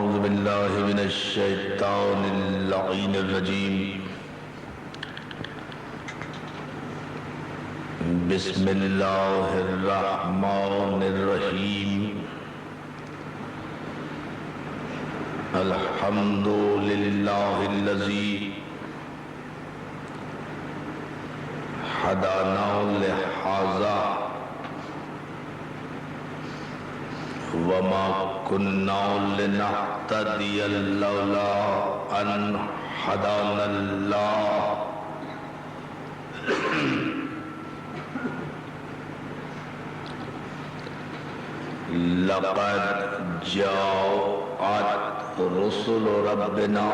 أعوذ بالله من الشيطان اللعين الرجيم بسم الله الرحمن الرحيم الحمد لله الذي هدانا لهذا وما كنا لنهتدي لولا أن هدانا الله لقد جاءت رسل ربنا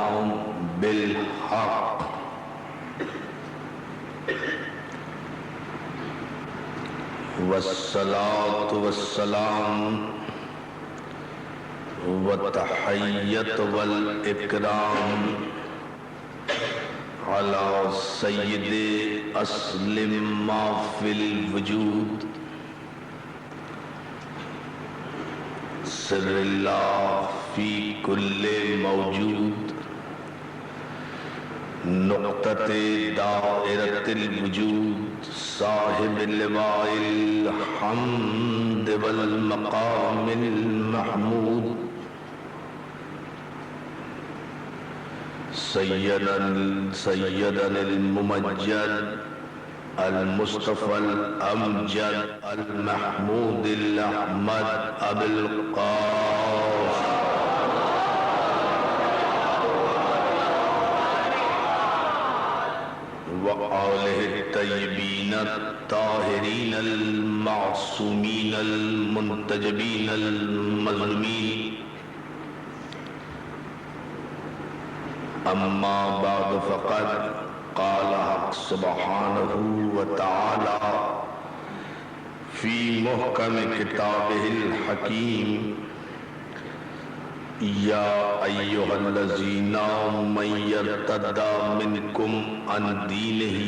بالحق والصلاة والسلام والتحية والإكرام على سيد أصل ما في الوجود سر الله في كل موجود نقطة دائرة الوجود صاحب اللواء الحمد والمقام المحمود سيدنا الممجد المصطفى الأمجد المحمود الأحمد أبي القاسم وآله الطيبين الطاهرين المعصومين المنتجبين المظلومين أما بعد فقد قال حق سبحانه وتعالى في محكم كتابه الحكيم يا أيها الذين من يرتد منكم عن دينه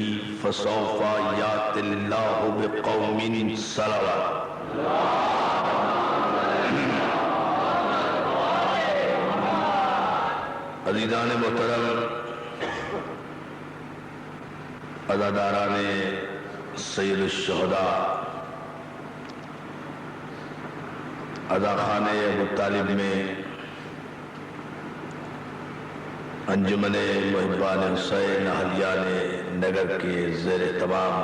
فسوف يأتي الله بقوم صلوات عزیزان محترم عزاداران سید الشہداء عزاخانہ ابو طالب میں انجمن محبان حسین اہلیان نگر کے زیر اہتمام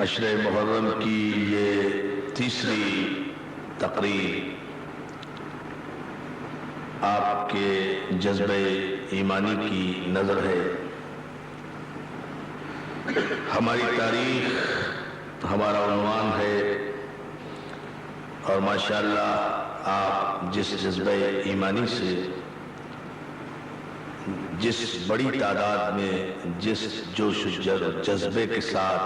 عشر محرم کی یہ تیسری تقریر آپ کے جذبہ ایمانی کی نظر ہے. ہماری تاریخ ہمارا عنوان ہے اور ماشاءاللہ آپ جس جذبہ ایمانی سے جس بڑی تعداد میں جس جوش و جذبے کے ساتھ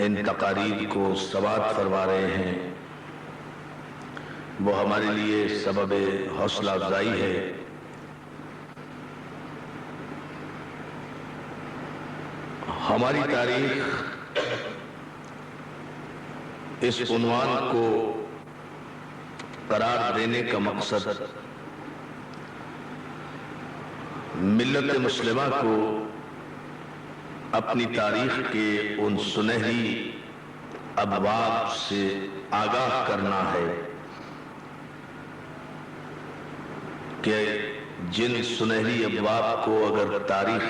ان تقاریر کو سماعت فرما رہے ہیں وہ ہمارے لیے سبب حوصلہ افزائی ہے. ہماری تاریخ اس عنوان کو قرار دینے کا مقصد ملت مسلمہ کو اپنی تاریخ کے ان سنہری ابواب سے آگاہ کرنا ہے کہ جن سنہری ابواب کو اگر تاریخ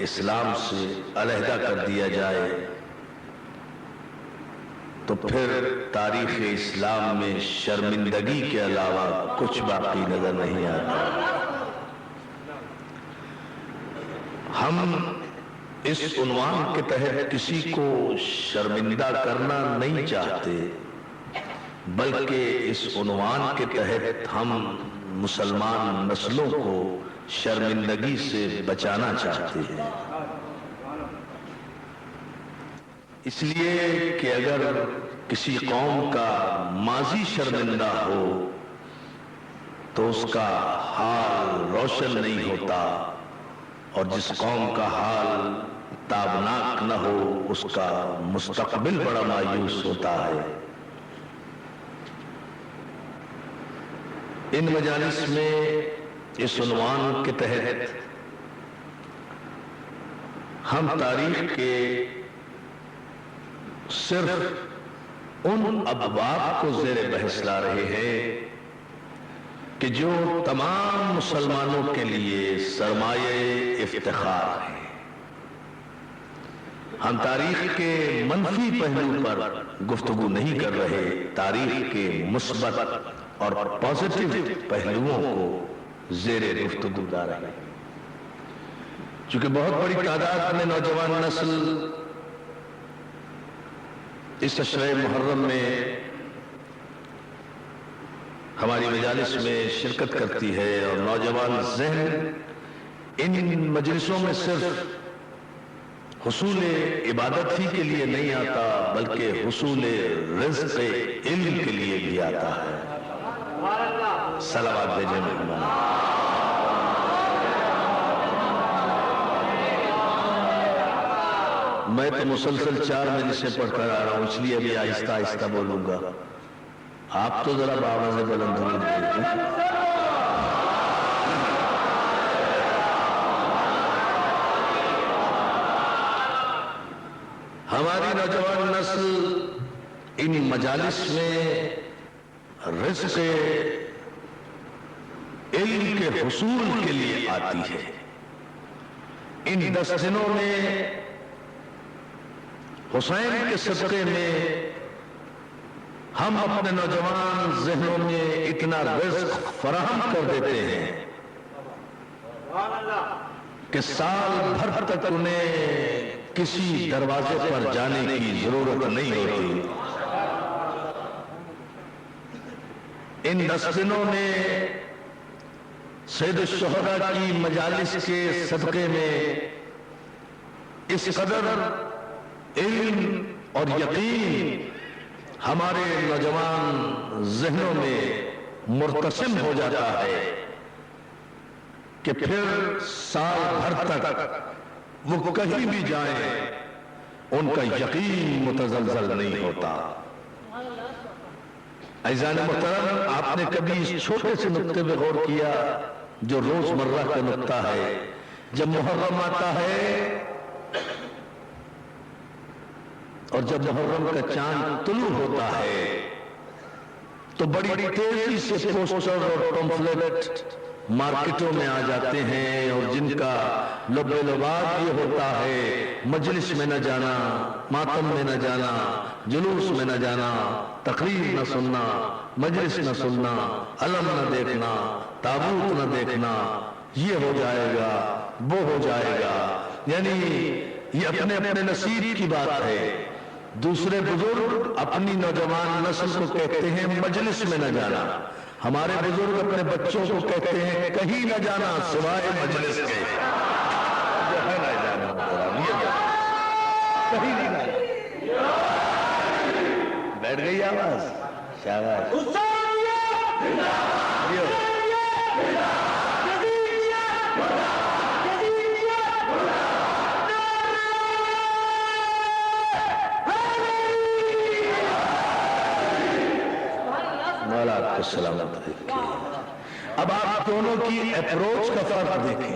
اسلام سے علیحدہ کر دیا جائے تو پھر تاریخ اسلام میں شرمندگی کے علاوہ کچھ باقی نظر نہیں آتا. ہم اس عنوان کے تحت کسی کو شرمندہ کرنا نہیں چاہتے بلکہ اس عنوان کے تحت ہم مسلمان نسلوں کو شرمندگی سے بچانا چاہتے ہیں. اس لیے کہ اگر کسی قوم کا ماضی شرمندہ ہو تو اس کا حال روشن نہیں ہوتا اور جس قوم کا حال تابناک نہ ہو اس کا مستقبل بڑا مایوس ہوتا ہے. ان مجالس میں اس عنوان کے تحت ہم تاریخ کے صرف ان ابواب کو زیر بحث لا رہے ہیں کہ جو تمام مسلمانوں کے لیے سرمایہ افتخار ہے۔ ہم تاریخ کے منفی پہلو پر گفتگو نہیں کر رہے، تاریخ کے مثبت اور پازیٹیو پہلوؤں کو زیر گفتگو لا رہے ہیں۔ چونکہ بہت بڑی تعداد میں نوجوان نسل اس اشرِ محرم میں ہماری مجالس میں شرکت کرتی ہے، اور نوجوان ذہن ان مجلسوں میں صرف حصول عبادت ہی کے لیے نہیں آتا بلکہ حصول رزق علم کے لیے بھی آتا ہے۔ صلوات بھیجیں محمد۔ میں تو مسلسل 4 مجلسیں پڑھ کر آ رہا ہوں، اس لیے ابھی آہستہ آہستہ بولوں گا، آپ تو ذرا بآواز بلند ہوئے۔ ہماری نوجوان نسل ان مجالس میں رزق علم کے حصول کے لیے آتی ہے۔ ان 10 دنوں میں حسین کے صدقے میں ہم اپنے نوجوان ذہنوں میں اتنا رزق فراہم کر دیتے ہیں کہ سال بھر تک انہیں کسی دروازے پر جانے کی ضرورت نہیں ہوتی۔ ان 10 دنوں میں سید الشہداء کی مجالس کے صدقے میں اس قدر علم اور یقین ہمارے نوجوان ذہنوں میں مرتسم ہو جاتا ہے کہ پھر سال بھر تک وہ کہیں بھی جائیں ان کا یقین متزلزل نہیں ہوتا۔ عزیزان محترم، آپ نے کبھی اس چھوٹے سے نقطے پہ غور کیا جو روزمرہ کا نقطہ ہے؟ جب محرم آتا ہے اور جب محرم کا چاند طلوع ہوتا ہے تو بڑی تیزی سے پوسٹر اور پمفلٹ مارکیٹوں میں آ جاتے ہیں، اور جن کا لب لباب یہ ہوتا ہے مجلس میں نہ جانا، ماتم میں نہ جانا، جلوس میں نہ جانا، تقریر نہ سننا، مجلس نہ سننا، علم نہ دیکھنا، تابوت نہ دیکھنا، یہ ہو جائے گا، وہ ہو جائے گا۔ یعنی یہ اپنے اپنے نصیب کی بات ہے۔ دوسرے بزرگ اپنی نوجوان نسل کو کہتے ہیں مجلس میں نہ جانا، ہمارے بزرگ اپنے بچوں کو کہتے ہیں کہیں نہ جانا سوائے مجلس کے۔ کہیں نہیں جانا۔ بیٹھ گئی آواز؟ شاباش۔ مولا آپ کو سلامت رکھے۔ اب آپ دونوں کی اپروچ کا فرق دیکھیں،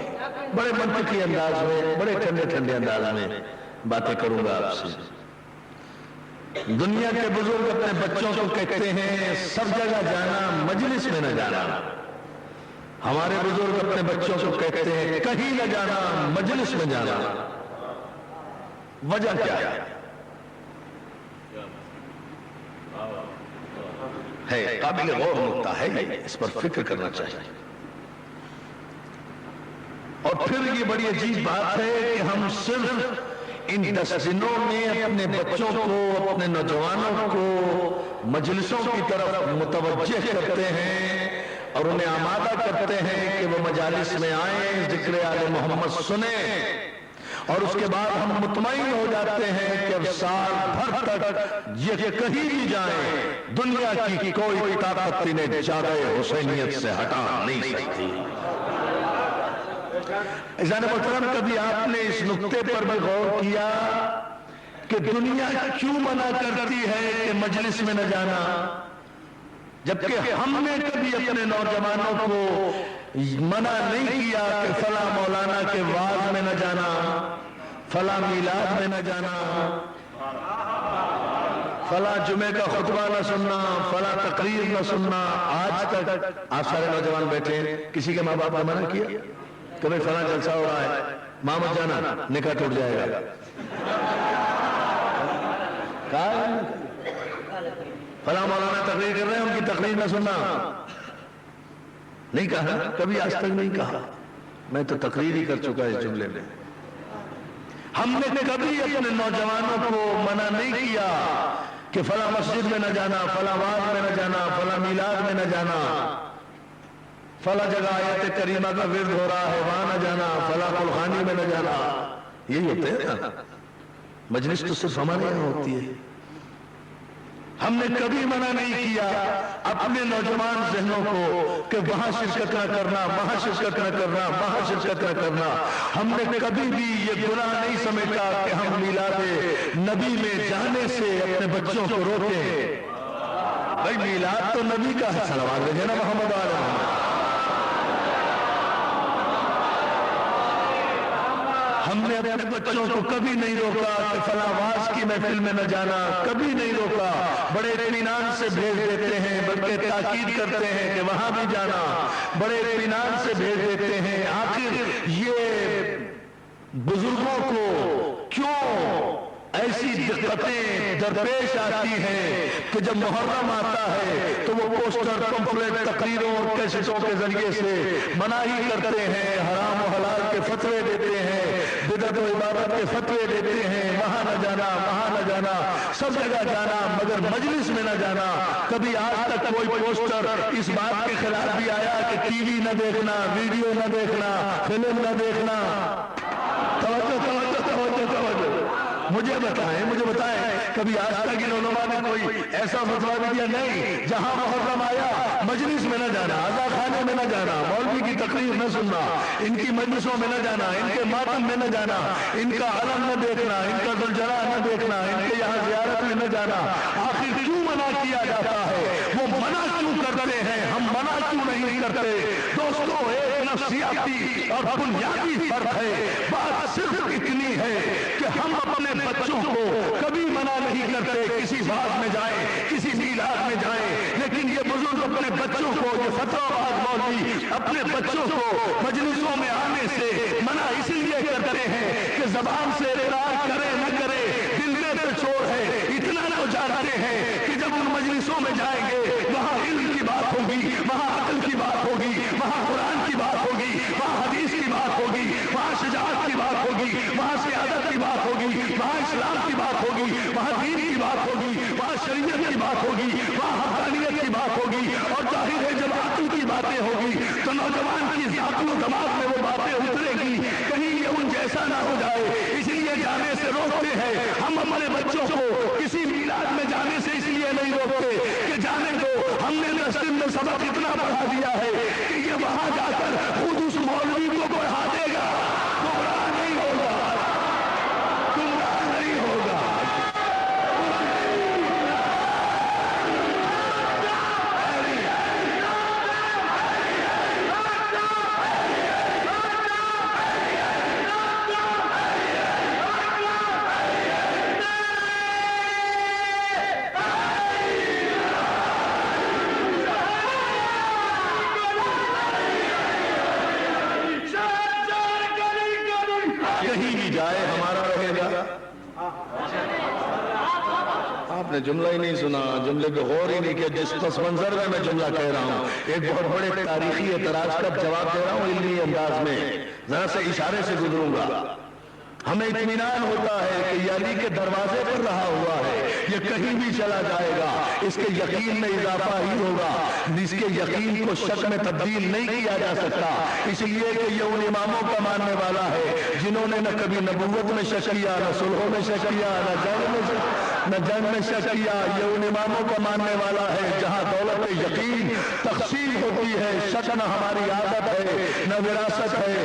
بڑے منطقی انداز میں، بڑے ٹھنڈے ٹھنڈے انداز میں باتیں کروں گا آپ سے۔ دنیا کے بزرگ اپنے بچوں کو کہتے ہیں سب جگہ جانا، مجلس میں نہ جانا۔ ہمارے بزرگ اپنے بچوں کو کہتے ہیں کہیں نہ جانا، مجلس میں جانا۔ وجہ کیا ہے؟ قابل غور نقطہ ہے، اس پر فکر کرنا چاہیے۔ اور پھر یہ بڑی عجیب بات ہے کہ ہم صرف ان 10 دنوں میں اپنے بچوں کو، اپنے نوجوانوں کو مجلسوں کی طرف متوجہ کرتے ہیں اور انہیں آمادہ کرتے ہیں کہ وہ مجالس میں آئیں، ذکر آل محمد سنیں، اور اس کے بعد ہم مطمئن ہو جاتے ہیں کہ اب سال بھر تک یہ کہیں بھی جائیں دنیا کی کوئی طاقت انہیں جادہ حسینیت سے ہٹا نہیں سکتی۔ عزیزان محترم، کبھی آپ نے اس نقطے پر بھی غور کیا کہ دنیا کیوں منع کرتی ہے کہ مجلس میں نہ جانا؟ जबकि हमने कभी अपने नौजवानों को मना नहीं किया कि फला मौलाना के वाज में न जाना, फला मीलाद में न जाना, फला जुमे का खुतबा न सुनना, फला तकरीर न सुनना। आज तक आप सारे नौजवान बैठे, किसी के माँ बाप ने मना किया कि भाई फला जलसा हो रहा है, मां मत जाना, निकाह टूट जाएगा? कहा फला मौलाना तकरीर कर रहे हैं, उनकी तकरीर न सुनना? नहीं कहा, कभी आज तक नहीं कहा। मैं तो तकरीर ही कर चुका इस जुमले में। हमने कभी अपने नौजवानों को मना नहीं किया कि फला मस्जिद में न जाना, फला वाज में न जाना, फला मिलाद में न जाना, फला जगह आयत करीमा का विर्द हो रहा है वहां न जाना, फला कुलखानी में न जाना। यही होते हैं ना, मजलिस तो सिर्फ हमारे यहां होती है। हमने कभी मना नहीं किया अपने नौजवान जहनों को कि वहां शिरकत न करना, वहां शिरकत न करना, वहां शिरकत न करना। हमने कभी भी ये गुनाह नहीं समझा कि हम मिलाद नबी में जाने से अपने बच्चों को रोके। भाई मिलाद तो नबी का है, सलवात भेजे ना मोहम्मद वाले। हमने अपने बच्चों को कभी नहीं रोका कि फला वाज की महफिल में न जाना, कभी नहीं रोका। बड़े इत्मीनान से भेज देते हैं, बल्कि ताकीद करते हैं कि वहां भी जाना, बड़े इत्मीनान से भेज देते हैं। आखिर ये बुजुर्गों को क्यों ऐसी दिक्कतें दरपेश आती हैं कि जब मुहर्रम आता है तो वो पोस्टर, पंफलेट, तकरीरों और कैसेटों के जरिए से मनाही करते हैं, हराम और हलाल के फतवे देते हैं, बिदअत और इबादत के फतवे देते हैं, वहां न जाना, वहां न जाना, सब जगह जाना मगर मजलिस में न जाना। कभी आज तक कोई पोस्टर इस बात के खिलाफ भी आया कि टीवी न देखना, वीडियो न देखना, फिल्म न देखना? तवज्जो तवज्जो तवज्जो तवज्जो, मुझे बताएं कभी आज तक इन उलमा ने कोई ऐसा फतवा भी दिया? नहीं। जहां मुहर्रम आया मजलिस में न जाना, आज़ा खाने में न जाना, मौलवी की तकरीर न सुनना, इनकी मजलिसों में न जाना, इनके मातम में न जाना, इनका अलम न देखना, इनका दुलजरा न देखना, इनके यहाँ जियारत में न जाना। आखिर क्यों मना किया जाता है? वो मना क्यों करते हैं, हम मना क्यों नहीं करते? दोस्तों, एक नफ्सियाती और बुनियादी फर्क है। बात सिर्फ इतनी है कि हम अपने बच्चों को कभी मना नहीं करते किसी बात में जाए, किसी मीलाद में जाए, लेकिन ये बुजुर्ग अपने बच्चों को, ये फतवाबाज मौलवी अपने बच्चों को मजलिसों में आने से मना इसलिए करते हैं कि जबान से इकरार करे न करे, दिल में तो छोड़ है। इतना तो जानते हैं कि जब उन मजलिसों में जाएंगे वहां इल्म की बात होगी, वहां अक्ल की बात होगी, वहां कुरान की बात होगी, वहां हदीस की बात होगी, वहां शुजाअत की बात होगी, वहां सियादत की बात होगी, वहां इस्लाम की बात होगी, वहां दीन की बात होगी, वहां शरीयत की बात होगी, वहां हक़ानियत की बात होगी। और जाहिर है जब अक्ल की बातें होगी तो नौजवान की अक्ल और दिमाग में वो बातें उतरेगी, कहीं ये उन जैसा ना हो जाए, इसलिए जाने से रोकते हैं। हम हमारे बच्चों को किसी मिलाद में जाने से इसलिए नहीं रोकते कि जाने दो, हमने नस्ल में सबक इतना बढ़ा दिया है कि ये वहां जाकर खुद उस मौलवी को बढ़ा देगा, गुमराह नहीं होगा, गुमराह नहीं होगा। कहीं भी जाए हमारा रहेगा। आपने जुमला ही नहीं सुना, जुमले पे गौर ही नहीं किया। जिस पस मंजर में मैं जुमला कह रहा हूं, एक बहुत बड़े तारीखी एतराज का जवाब दे रहा हूं इल्मी अंदाज में, जरा से इशारे से गुजरूंगा। हमें इत्मीनान होता है कि ये अली के दरवाजे पर रहा हुआ है, ये कहीं भी चला जाएगा, इसके यकीन में इजाफा ही होगा, इसके यकीन को शक में तब्दील नहीं किया जा सकता। इसलिए कि ये उन इमामों का मानने वाला है जिन्होंने न कभी नबूवत में शक किया, न सुलहों में शक किया, न जंग में शक किया। ये उन इमामों का मानने वाला है जहां दौलत यकीन तकसीम होती है। शक न हमारी आदत है, न विरासत है,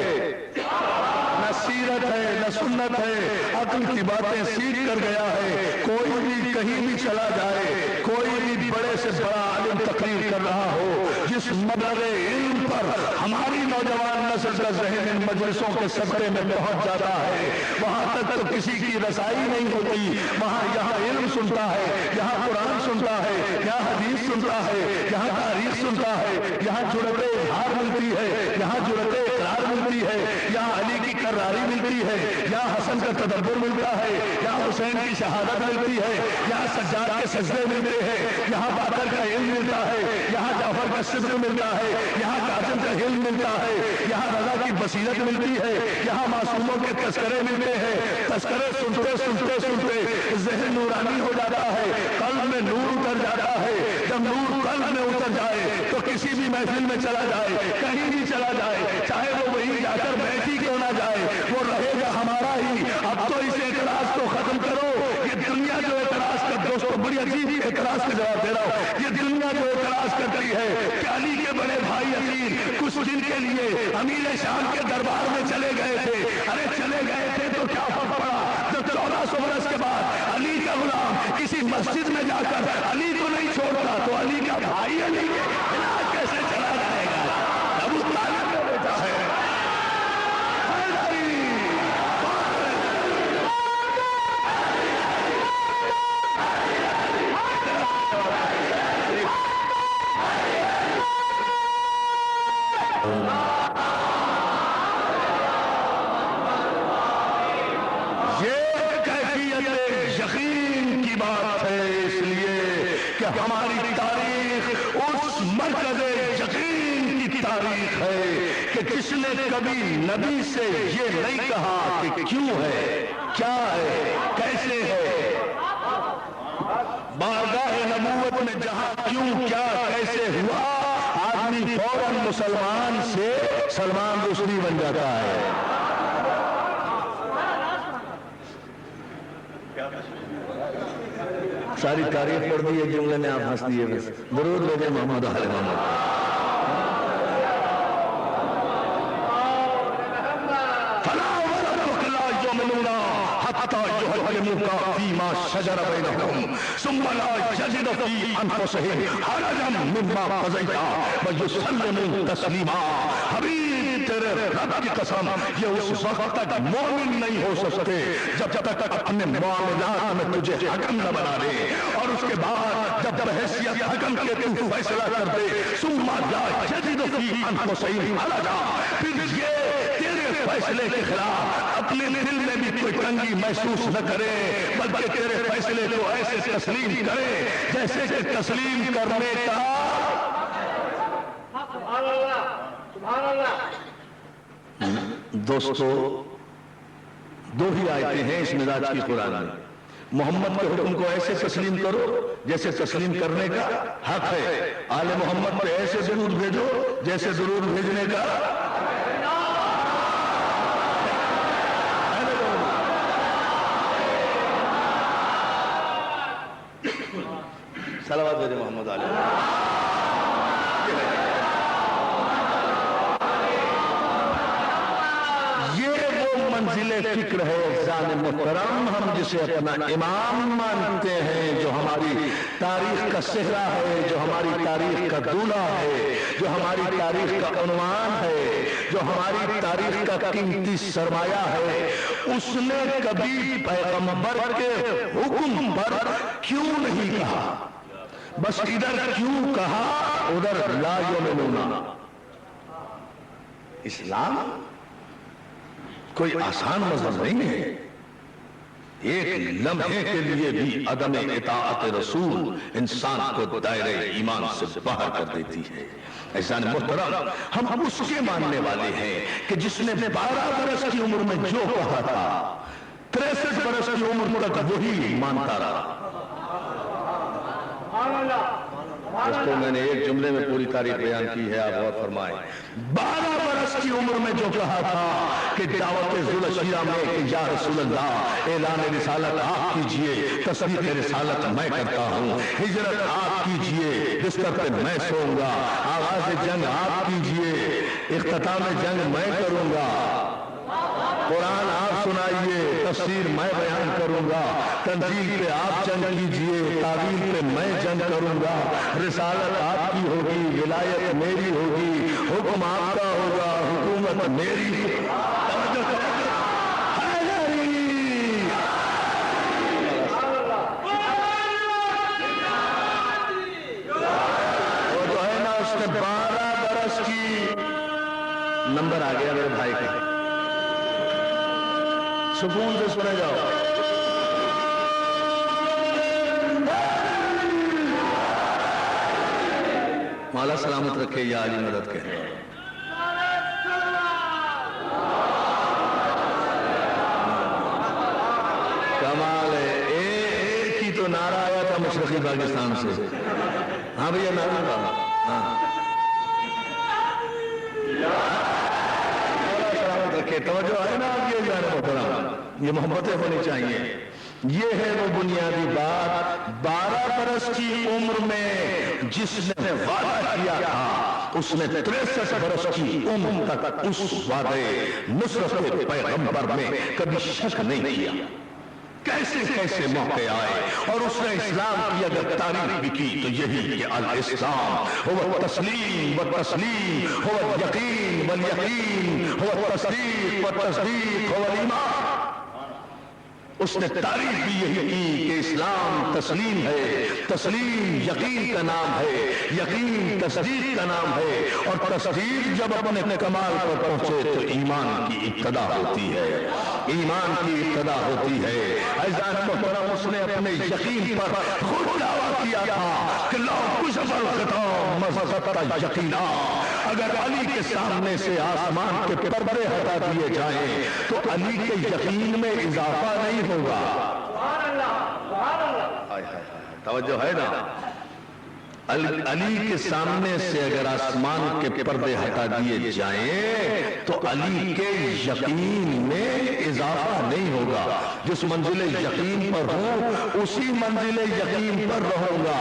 न सीरत है, न सुन्नत है, अक्ल की बातें सीख कर गया है। कोई भी कहीं भी चला जाए, कोई भी बड़े سے بڑا عالم تقریر کر رہا ہو، جس مبلغ علم پر ہماری نوجوان نسل کا ذہن ان مجلسوں کے صدقے میں پہنچ جاتا ہے، وہاں تک تو کسی کی رسائی نہیں ہوتی، وہاں یہاں علم سنتا ہے، یہاں قرآن سنتا ہے، یہاں حدیث سنتا ہے، یہاں تاریخ سنتا ہے، یہاں جرأت اظہار ملتی ہے، یہاں جرأت اقرار ملتی ہے، یہاں علی کی کراری ملتی ہے، یہاں حسن کا تدبر ملتا ہے، یہاں حسین کی شہادت ملتی ہے، یہاں سجاد کے سجدے ملتے ہیں، یہاں باقر کا علم ملتا ہے، یہاں جعفر کا صدق ملتا ہے، یہاں کاظم کا علم ملتا ہے، یہاں رضا کی بصیرت ملتی ہے، یہاں معصوموں کے تذکرے ملتے ہیں۔ تذکرے سنتے سنتے سنتے ذہن نورانی ہو جاتا ہے، قلب میں نور اتر جاتا ہے۔ جب نور قلب میں اتر جائے تو کسی بھی محفل میں چلا جائے، کہیں بھی چلا جائے، چاہے وہ وہیں جا کر بیٹھی کیوں نہ جائے، وہ رہے گا ہمارا ہی۔ اب تو اس اعتراض کو ختم کرو۔ یہ دنیا جو اعتراض کر، دوستو بڑی عجیب اعتراض کا جواب دے رہا ہوں، یہ دنیا جو اعتراض کرتی ہے کہ علی کے بڑے بھائی عقیل کچھ دن کے لیے امیر شام کے دربار میں چلے گئے تھے، ارے چلے گئے تھے تو کیا فرق پڑا جب 1400 برس کے بعد علی کا غلام کسی مسجد میں جا کر علی کو نہیں چھوڑتا تو علی کا بھائی علی کے خلاف کیسے چلا جائے گا؟ ابو طالب کا بیٹا ہے۔ ہماری تاریخ اس مرکز یقین کی تاریخ ہے کہ کس نے کبھی نبی سے یہ نہیں کہا کہ کیوں ہے، کیا ہے، کیسے ہے۔ بارگاہ نبوت میں جہاں کیوں، کیا، کیسے ہوا، آدمی فوراً مسلمان سے سلمان رشدی بن جاتا ہے۔ ساری تاریخ پڑھ دی ہے، جملے میں آپ ہنس دیے بس۔ درود بھیجے محمد آل محمد۔ فلا وربک لا یؤمنون حتی یحکموک فیما شجر بینہم ثم لا یجدوا فی انفسہم حرجا مما قضیت ویسلموا تسلیما۔ حبیب تیرے رب کی قسم، یہ اس وقت تک مومن نہیں ہو سکتے جب تک اپنے معاملات میں تجھے حکم نہ بنا دے، اور اس کے بعد جب بحیثیت حکم کے تو فیصلہ کر دے، ثم لا یجدوا فی انفسہم حرجا، پھر یہ تیرے فیصلے کے خلاف اپنے دل میں بھی کوئی تنگی محسوس نہ کرے، بلکہ تیرے فیصلے کو ایسے تسلیم کرے جیسے کہ تسلیم کرنے کا۔ دوستو دو ہی آیتیں ہیں اس مزاج کی قرآن میں۔ محمد کے حکم کو ایسے تسلیم کرو جیسے تسلیم کرنے کا حق ہے، آل محمد پہ ایسے درود بھیجو جیسے درود بھیجنے کا۔ صلوات بھیجے محمد علیہ۔ منزل فکر ہے زان محترم، ہم جسے اپنا امام مانتے ہیں، جو ہماری تاریخ کا صحرا ہے، جو ہماری تاریخ کا دولہ ہے، جو ہماری تاریخ کا عنوان ہے، جو ہماری تاریخ کا قیمتی سرمایہ ہے، اس نے کبھی پیغمبر کے حکم پر کیوں نہیں کہا، بس ادھر کیوں کہا ادھر لا یؤمنون۔ اسلام کوئی آسان مذہب نہیں ہے، ایک لمحے کے لیے بھی عدم اطاعت رسول انسان کو دائرہ ایمان سے باہر کر دیتی ہے۔ احسان محترم، ہم اس کے ماننے والے ہیں کہ جس نے 12 برس کی عمر میں جو کہا تھا 63 برس کی عمر تک وہی مانتا رہا۔ دوستو میں نے ایک جملے میں پوری تاریخ بیان کی ہے، آپ غور فرمائیں۔ 12 برس کی عمر میں جو کہا تھا کہ دعوت ذوالشیرہ میں کہ یا رسول اللہ اعلان رسالت آپ کیجئے، تصدیق رسالت میں کرتا ہوں، ہجرت آپ کیجئے، بستر پہ میں سوؤں گا، آغاز جنگ آپ کیجئے، اختتام جنگ میں کروں گا، قرآن آپ सुनाइए, तफसीर मैं बयान करूंगा, तंजील पे आप जंग कीजिए, तावील पे मैं जंग करूंगा, रिसालत आपकी होगी, विलायत मेरी होगी, हुक्म आपका होगा, हुकूमत मेरी। वो तो है ना, उसने 12 बरस की, नंबर आ गया मेरे भाई का, सुकून से सुने जाओ। मौला सलामत रखे, या अली मदद के। कमाल है, एक ही तो नारा आया था मशरकी पाकिस्तान से। हाँ भैया, नारा था। हाँ, तवज्जो है ना आपकी, जाने मोहतरम, ये मोहब्बतें होनी चाहिए। ये है वो बुनियादी बात, 12 बरस की उम्र में जिसने वादा किया था, उसने 63 बरस की उम्र तक उस वादे नुसरत पैगंबर में कभी शक नहीं किया। कैसे कैसे मौके आए और उसने इस्लाम की अगर तारीफ भी की तो यही कि अल इस्लाम हुवा तस्लीम व तस्लीम हुवा यकीन वल यकीन हुवा तस्दीक व तस्दीक हुवा ईमान। उसने तारीफ भी यही की कि इस्लाम तस्लीम है, तस्लीम यकीन का नाम है, यकीन तस्दीक का नाम है, और तस्दीक जब अपने कमाल पर पहुंचे तो ईमान की इब्तदा होती है, ईमान की इब्तदा होती है। अज़ान मुहतरम, उसने अपने यकीन पर खुद दावा किया था कि ला कुशबल खिताब मज़हबत यकीना, अगर अली के सामने से आसमान के पर्दे हटा दिए जाएं तो अली के यकीन में इजाफा नहीं होगा। तवज्जो है ना, अली के सामने से अगर आसमान के पर्दे हटा दिए जाएं तो अली के यकीन में इजाफा नहीं होगा। जिस मंजिले यकीन पर हूं उसी मंजिले यकीन पर रहूंगा।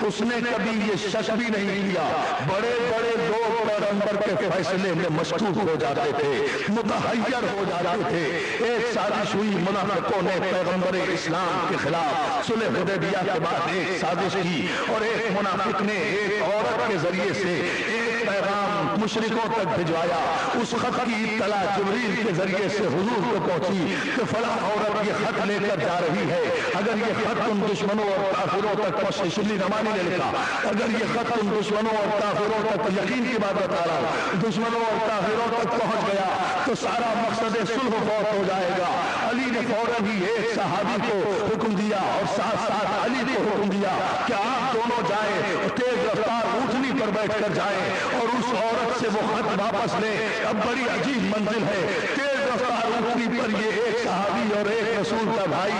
उसने कभी ये शक भी नहीं किया। बड़े बड़े लोग पैगंबर के फैसले में मशकूक हो जाते थे, मुतहय्यर हो जाते थे। एक साजिश हुई, मुनाफिकों ने पैगंबर इस्लाम के खिलाफ सुलह हुदैबिया के बाद एक साजिश की और एक मुनाफिक ने एक औरत के जरिए से एक पैगाम मुशरिकों तक भिजवाया। उस खत की इत्तला जिब्रील के जरिए से हुजूर को पहुंची कि फला औरत ये खत लेकर जा रही है, अगर ये खत उन दुश्मनों और काफिरों तक पहुंचे, शिबली रमानी ने लिखा, अगर ये खत उन दुश्मनों और काफिरों तक, यकीन की बात बता रहा हूं, दुश्मनों और काफिरों तक पहुंच गया तो सारा मकसद सुलह फौत हो जाएगा। अली ने फौरन ही एक सहाबी को हुक्म दिया और साथ साथ अली को हुक्म दिया कि आप दोनों जाएं, तेज रफ्तार ऊंटनी पर बैठकर जाएं और उस औरत से वो खत वापस ले। अब बड़ी अजीब मंजिल है, तेज रफ्तार ऊंटनी पर ये एक सहाबी और एक रसूल का भाई,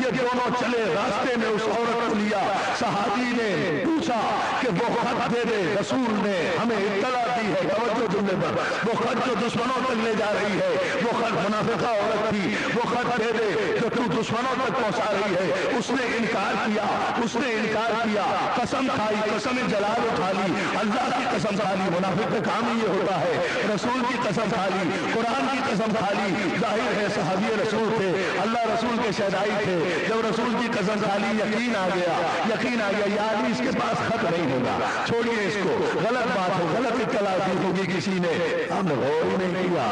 ये दोनों चले, रास्ते में उस औरत को लिया। सहाबी ने पूछा कि वो खत दे दे, रसूल ने हमें इत्तला दी है, तवज्जो जुमले पर, वो खत जो दुश्मनों तक ले जा रही है, वो खत मुनाफिका औरत थी, वो खत दे दे जो तू दुश्मनों तक पहुंचा रही है। उसने इनकार किया, उसने इनकार किया, कसम खाई, कसम जलाल उठा ली, अल्लाह की कसम खा ली। मुनाफिक का काम ही ये होता है, रसूल की कसम खा ली, कुरान की कसम खा ली। जाहिर है सहाबी रसूल थे, अल्लाह रसूल के शहदाई थे। जब रसूल की कसम खा ली, यकीन आ गया, यकीन आ गया यार इसके पास खत नहीं होगा, छोड़िए इसको, गलत बात हो, गलत इत्तला दी होगी किसी ने, हमने गौर ही नहीं किया,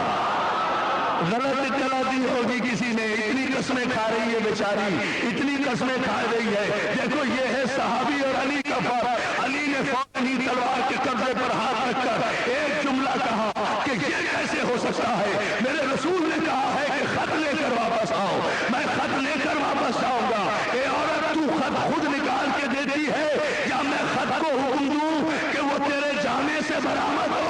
गलत इत्तला दी होगी किसी ने। इतनी कस्में खा रही है बेचारी, इतनी कस्में खा रही है। देखो ये है सहाबी और अली का फर्क। अली ने फौरन ही तलवार के कब्जे पर हाथ रखकर एक जुमला कहा कि ये कैसे हो सकता है, मेरे रसूल ने कहा है कि खत लेकर वापस आओ, मैं खत लेकर वापस आऊंगा। ए औरत, तू खत खुद निकाल के देती है या मैं खत को हुक्म दूं कि वो तेरे जाने से बरामद हो?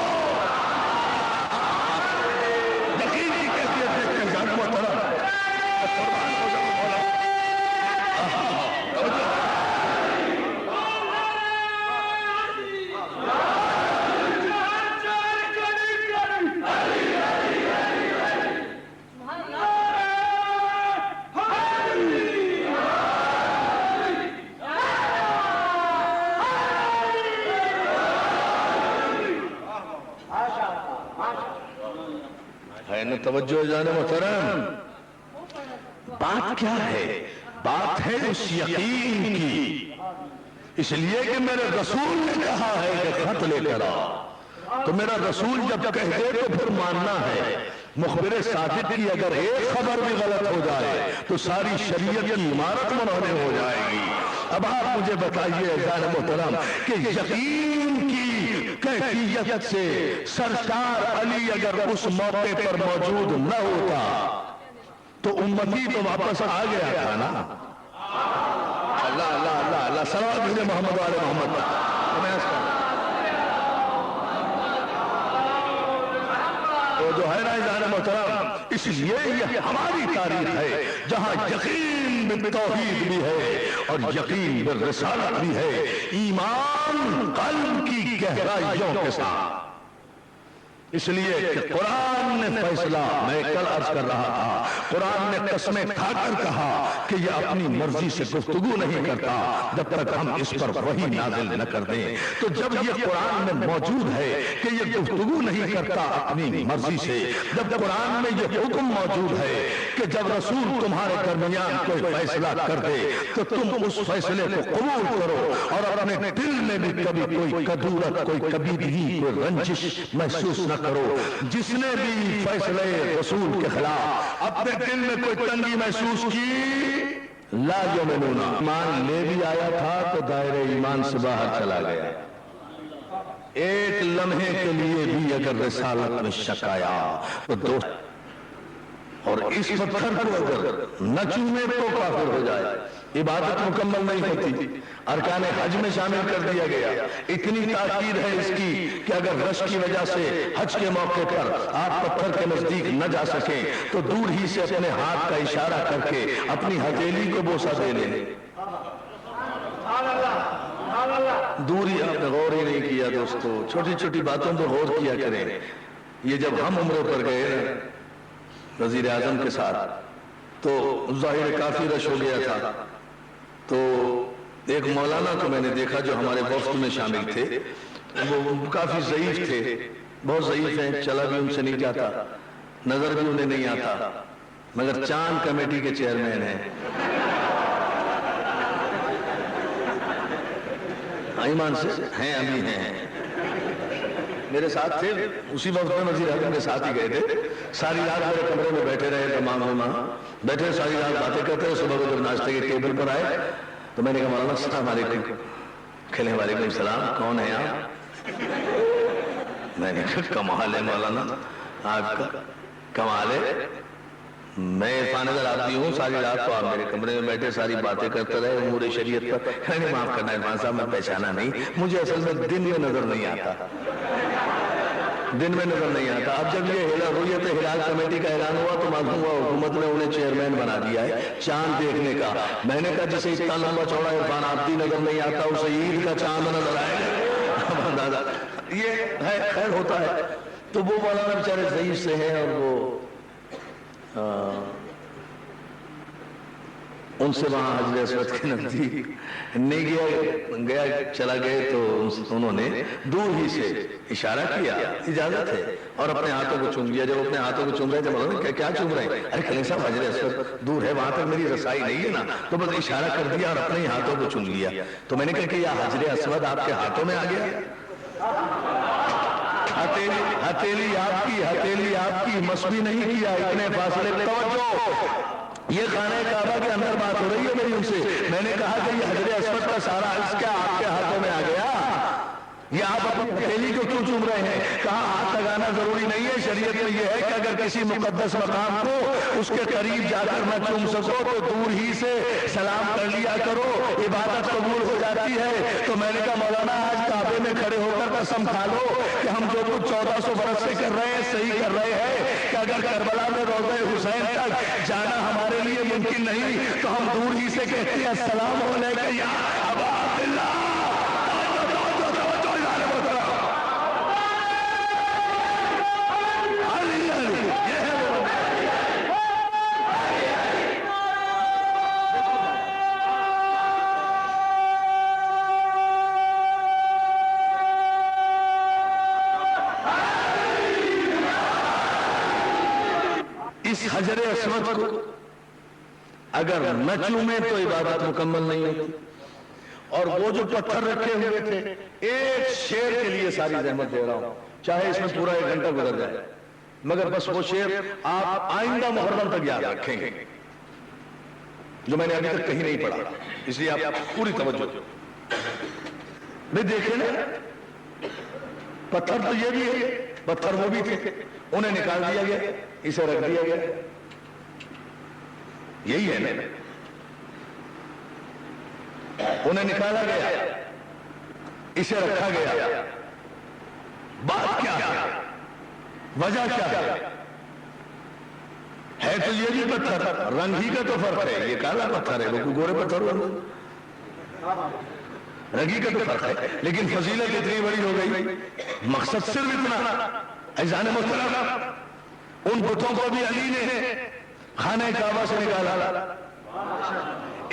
तवज्जो जाने मोहतरम, बात क्या है? बात है उस यकीन की। इसलिए कि मेरे रसूल ने कहा है कि खत लेकर आओ, तो मेरा रसूल जब कह दे तो फिर मानना है। मुखबिर सादिक की अगर एक खबर भी गलत हो जाए तो सारी शरीयत की इमारत मुनहदम हो जाएगी। अब आप मुझे बताइए जान मोहतरम कि यकीन की कैफियत से सरकार अली अगर उस मौके पर मौजूद न होता तो उम्मती तो वापस आ गया था ना। अल्लाह अल्लाह अल्लाह अल्लाह सलावत भेजे मोहम्मद वाले मोहम्मद। तो जो है ना जान मोहतरम, इसलिए यह हमारी तारीख है जहां यकीन बिल तौहीद भी है और यकीन बिल रिसालत भी है, ईमान कल्ब की गहराइयों के साथ। इसलिए कि कुरान ने फैसला, मैं कल अर्ज कर रहा था, कुरान ने कसमें खाकर कहा कि यह अपनी मर्जी से गुफ्तगू नहीं करता जब तक हम इस पर वही नाजिल न कर दें। तो जब यह कुरान में मौजूद है कि यह गुफ्तगू नहीं करता अपनी मर्जी से, जब कुरान में यह हुक्म मौजूद है कि जब रसूल तुम्हारे दरमियान कोई फैसला कर दे तो तुम उस फैसले को कबूल करो और अपने दिल में भी कभी कोई कदूरत, कोई कबीरगी, कोई रंजिश महसूस न करो। जिसने भी फैसले रसूल के खिलाफ अपने दिल में कोई तंगी महसूस की, ला युमिनूना, ईमान ले भी आया था तो दायरे ईमान से बाहर चला गया। एक लम्हे के लिए भी अगर रिसालत में शक आया तो दोस्त, और इस पत्थर को अगर न चूमे तो काफिर हो जाए। इबादत मुकम्मल नहीं होती, अरकान हज में शामिल कर दिया गया। इतनी ताकीद है इसकी कि अगर रश की वजह से हज के मौके पर आप पत्थर के नजदीक न जा सके तो दूर ही से अपने हाथ का इशारा करके अपनी हथेली को बोसा दे लें। दूरी आपने गौर ही नहीं किया दोस्तों, छोटी छोटी बातों पर गौर किया करें। ये जब हम उम्र पर गए वजीर आजम के साथ तो जाहिर काफी रश हो गया था, तो एक मौलाना को मैंने देखा जो हमारे वफ्द में शामिल थे। वो काफी ज़ईफ थे, बहुत ज़ईफ हैं, चला भी उनसे नहीं जाता, नजर भी उन्हें नहीं आता, मगर चांद कमेटी के चेयरमैन हैं। ईमान से हैं, अभी हैं, मेरे साथ थे। उसी वक्त में वजीर आजम के साथ ही गए थे। सारी रात मेरे कमरे में बैठे रहे, तमाम मेहमान बैठे सारी रात बातें करते रहे। सुबह को जब नाश्ते के टेबल पर आए तो मैंने कहा मौलाना अस्सलाम वालेकुम। खेले वालेकुम सलाम, कौन है आप? मैंने कहा कमाल है मौलाना आपका, कमाल है, मैं इरफान नजर आती हूँ, सारी रात तो आप मेरे कमरे में बैठे सारी बातें करते रहे उमूर शरीयत पर। मैंने माफ करना इरफान साहब, मैं पहचाना नहीं, मुझे असल में दिन में नजर नहीं आता, दिन में नजर नहीं आता। अब जब ये रुयत हिलाल कमेटी का ऐलान हुआ तो मालूम हुआ हुकूमत ने उन्हें चेयरमैन बना दिया है चांद देखने का। मैंने कहा जिसे इतना लंबा चौड़ा इरफान आबदी नजर नहीं आता उसे ईद का चांद नजर आएगा। दादा ये है, खैर होता है। तो वो मौलाना बेचारे ज़ईफ से हैं और वो उनसे वहां हजरत असवद के नजदीक नहीं गया चला गए तो उन्होंने दूर ही से इशारा किया, इजाजत है, और अपने हाथों को चूम लिया। जब अपने हाथों को चूम रहे थे बोला क्या चूम रहे हैं? अरे खलील साहब हजरत असवद दूर है, वहां तक मेरी रसाई नहीं है ना, तो बस इशारा कर दिया और अपने ही हाथों को चूम लिया। तो मैंने कहा कि यह हजरत असवद आपके हाथों में आ गया? हथेली आपकी मसबी नहीं किया, इतने फासले पे तवज्जो। ये खाने काबा के अंदर बात हो रही है मेरी उनसे। मैंने कहा कि ये हजरत असवद का सारा इसका आपके हाथों में आ गया, ये आप अपनी हथेली को क्यों चूम रहे हैं? कहा हाथ लगाना जरूरी नहीं है, शरीयत में यह है कि अगर किसी मुकद्दस मकाम को उसके करीब जाकर न चूम सको तो दूर ही से सलाम कर लिया करो, इबादत कबूल हो जाती है। तो मैंने कहा मौलाना आज काबे में खड़े होकर कसम खा लो कि हम जो कुछ 1400 बरस से कर रहे हैं सही कर रहे हैं, कि अगर करबला में रोज़े हुसैन तक जाना हमारे लिए मुमकिन नहीं तो हम दूर ही से कहते हैं अस्सलाम वालेकुम या अबा अब्दुल्लाह। इस हजर असवद को اگر نہ چومے تو عبادت مکمل نہیں ہوتی. اور وہ جو پتھر رکھے ہوئے تھے، ایک شیر کے لیے ساری زحمت دے رہا ہوں، چاہے اس میں پورا 1 گھنٹہ گزر جائے، مگر بس وہ شیر آپ آئندہ محرم تک یاد رکھیں گے، جو میں نے ابھی تک کہیں نہیں پڑھا، اس لیے آپ پوری توجہ. میں دیکھیں نا، پتھر تو یہ بھی ہے، پتھر وہ بھی تھے، انہیں نکال دیا گیا، اسے رکھ دیا گیا. یہی ہے نا، انہیں نکالا گیا، اسے رکھا گیا. بات کیا ہے؟ وجہ کیا ہے؟ تو یہ بھی پتھر، رنگ ہی کا تو فرق ہے. یہ کالا پتھر ہے، وہ گورے پتھر ہو، رنگ ہی کا تو فرق ہے، لیکن فضیلت اتنی بڑی ہو گئی. مقصد صرف اتنا، عزیزان محترم، ان بتوں کو بھی علی نے خانہ کعبہ سے نکالا.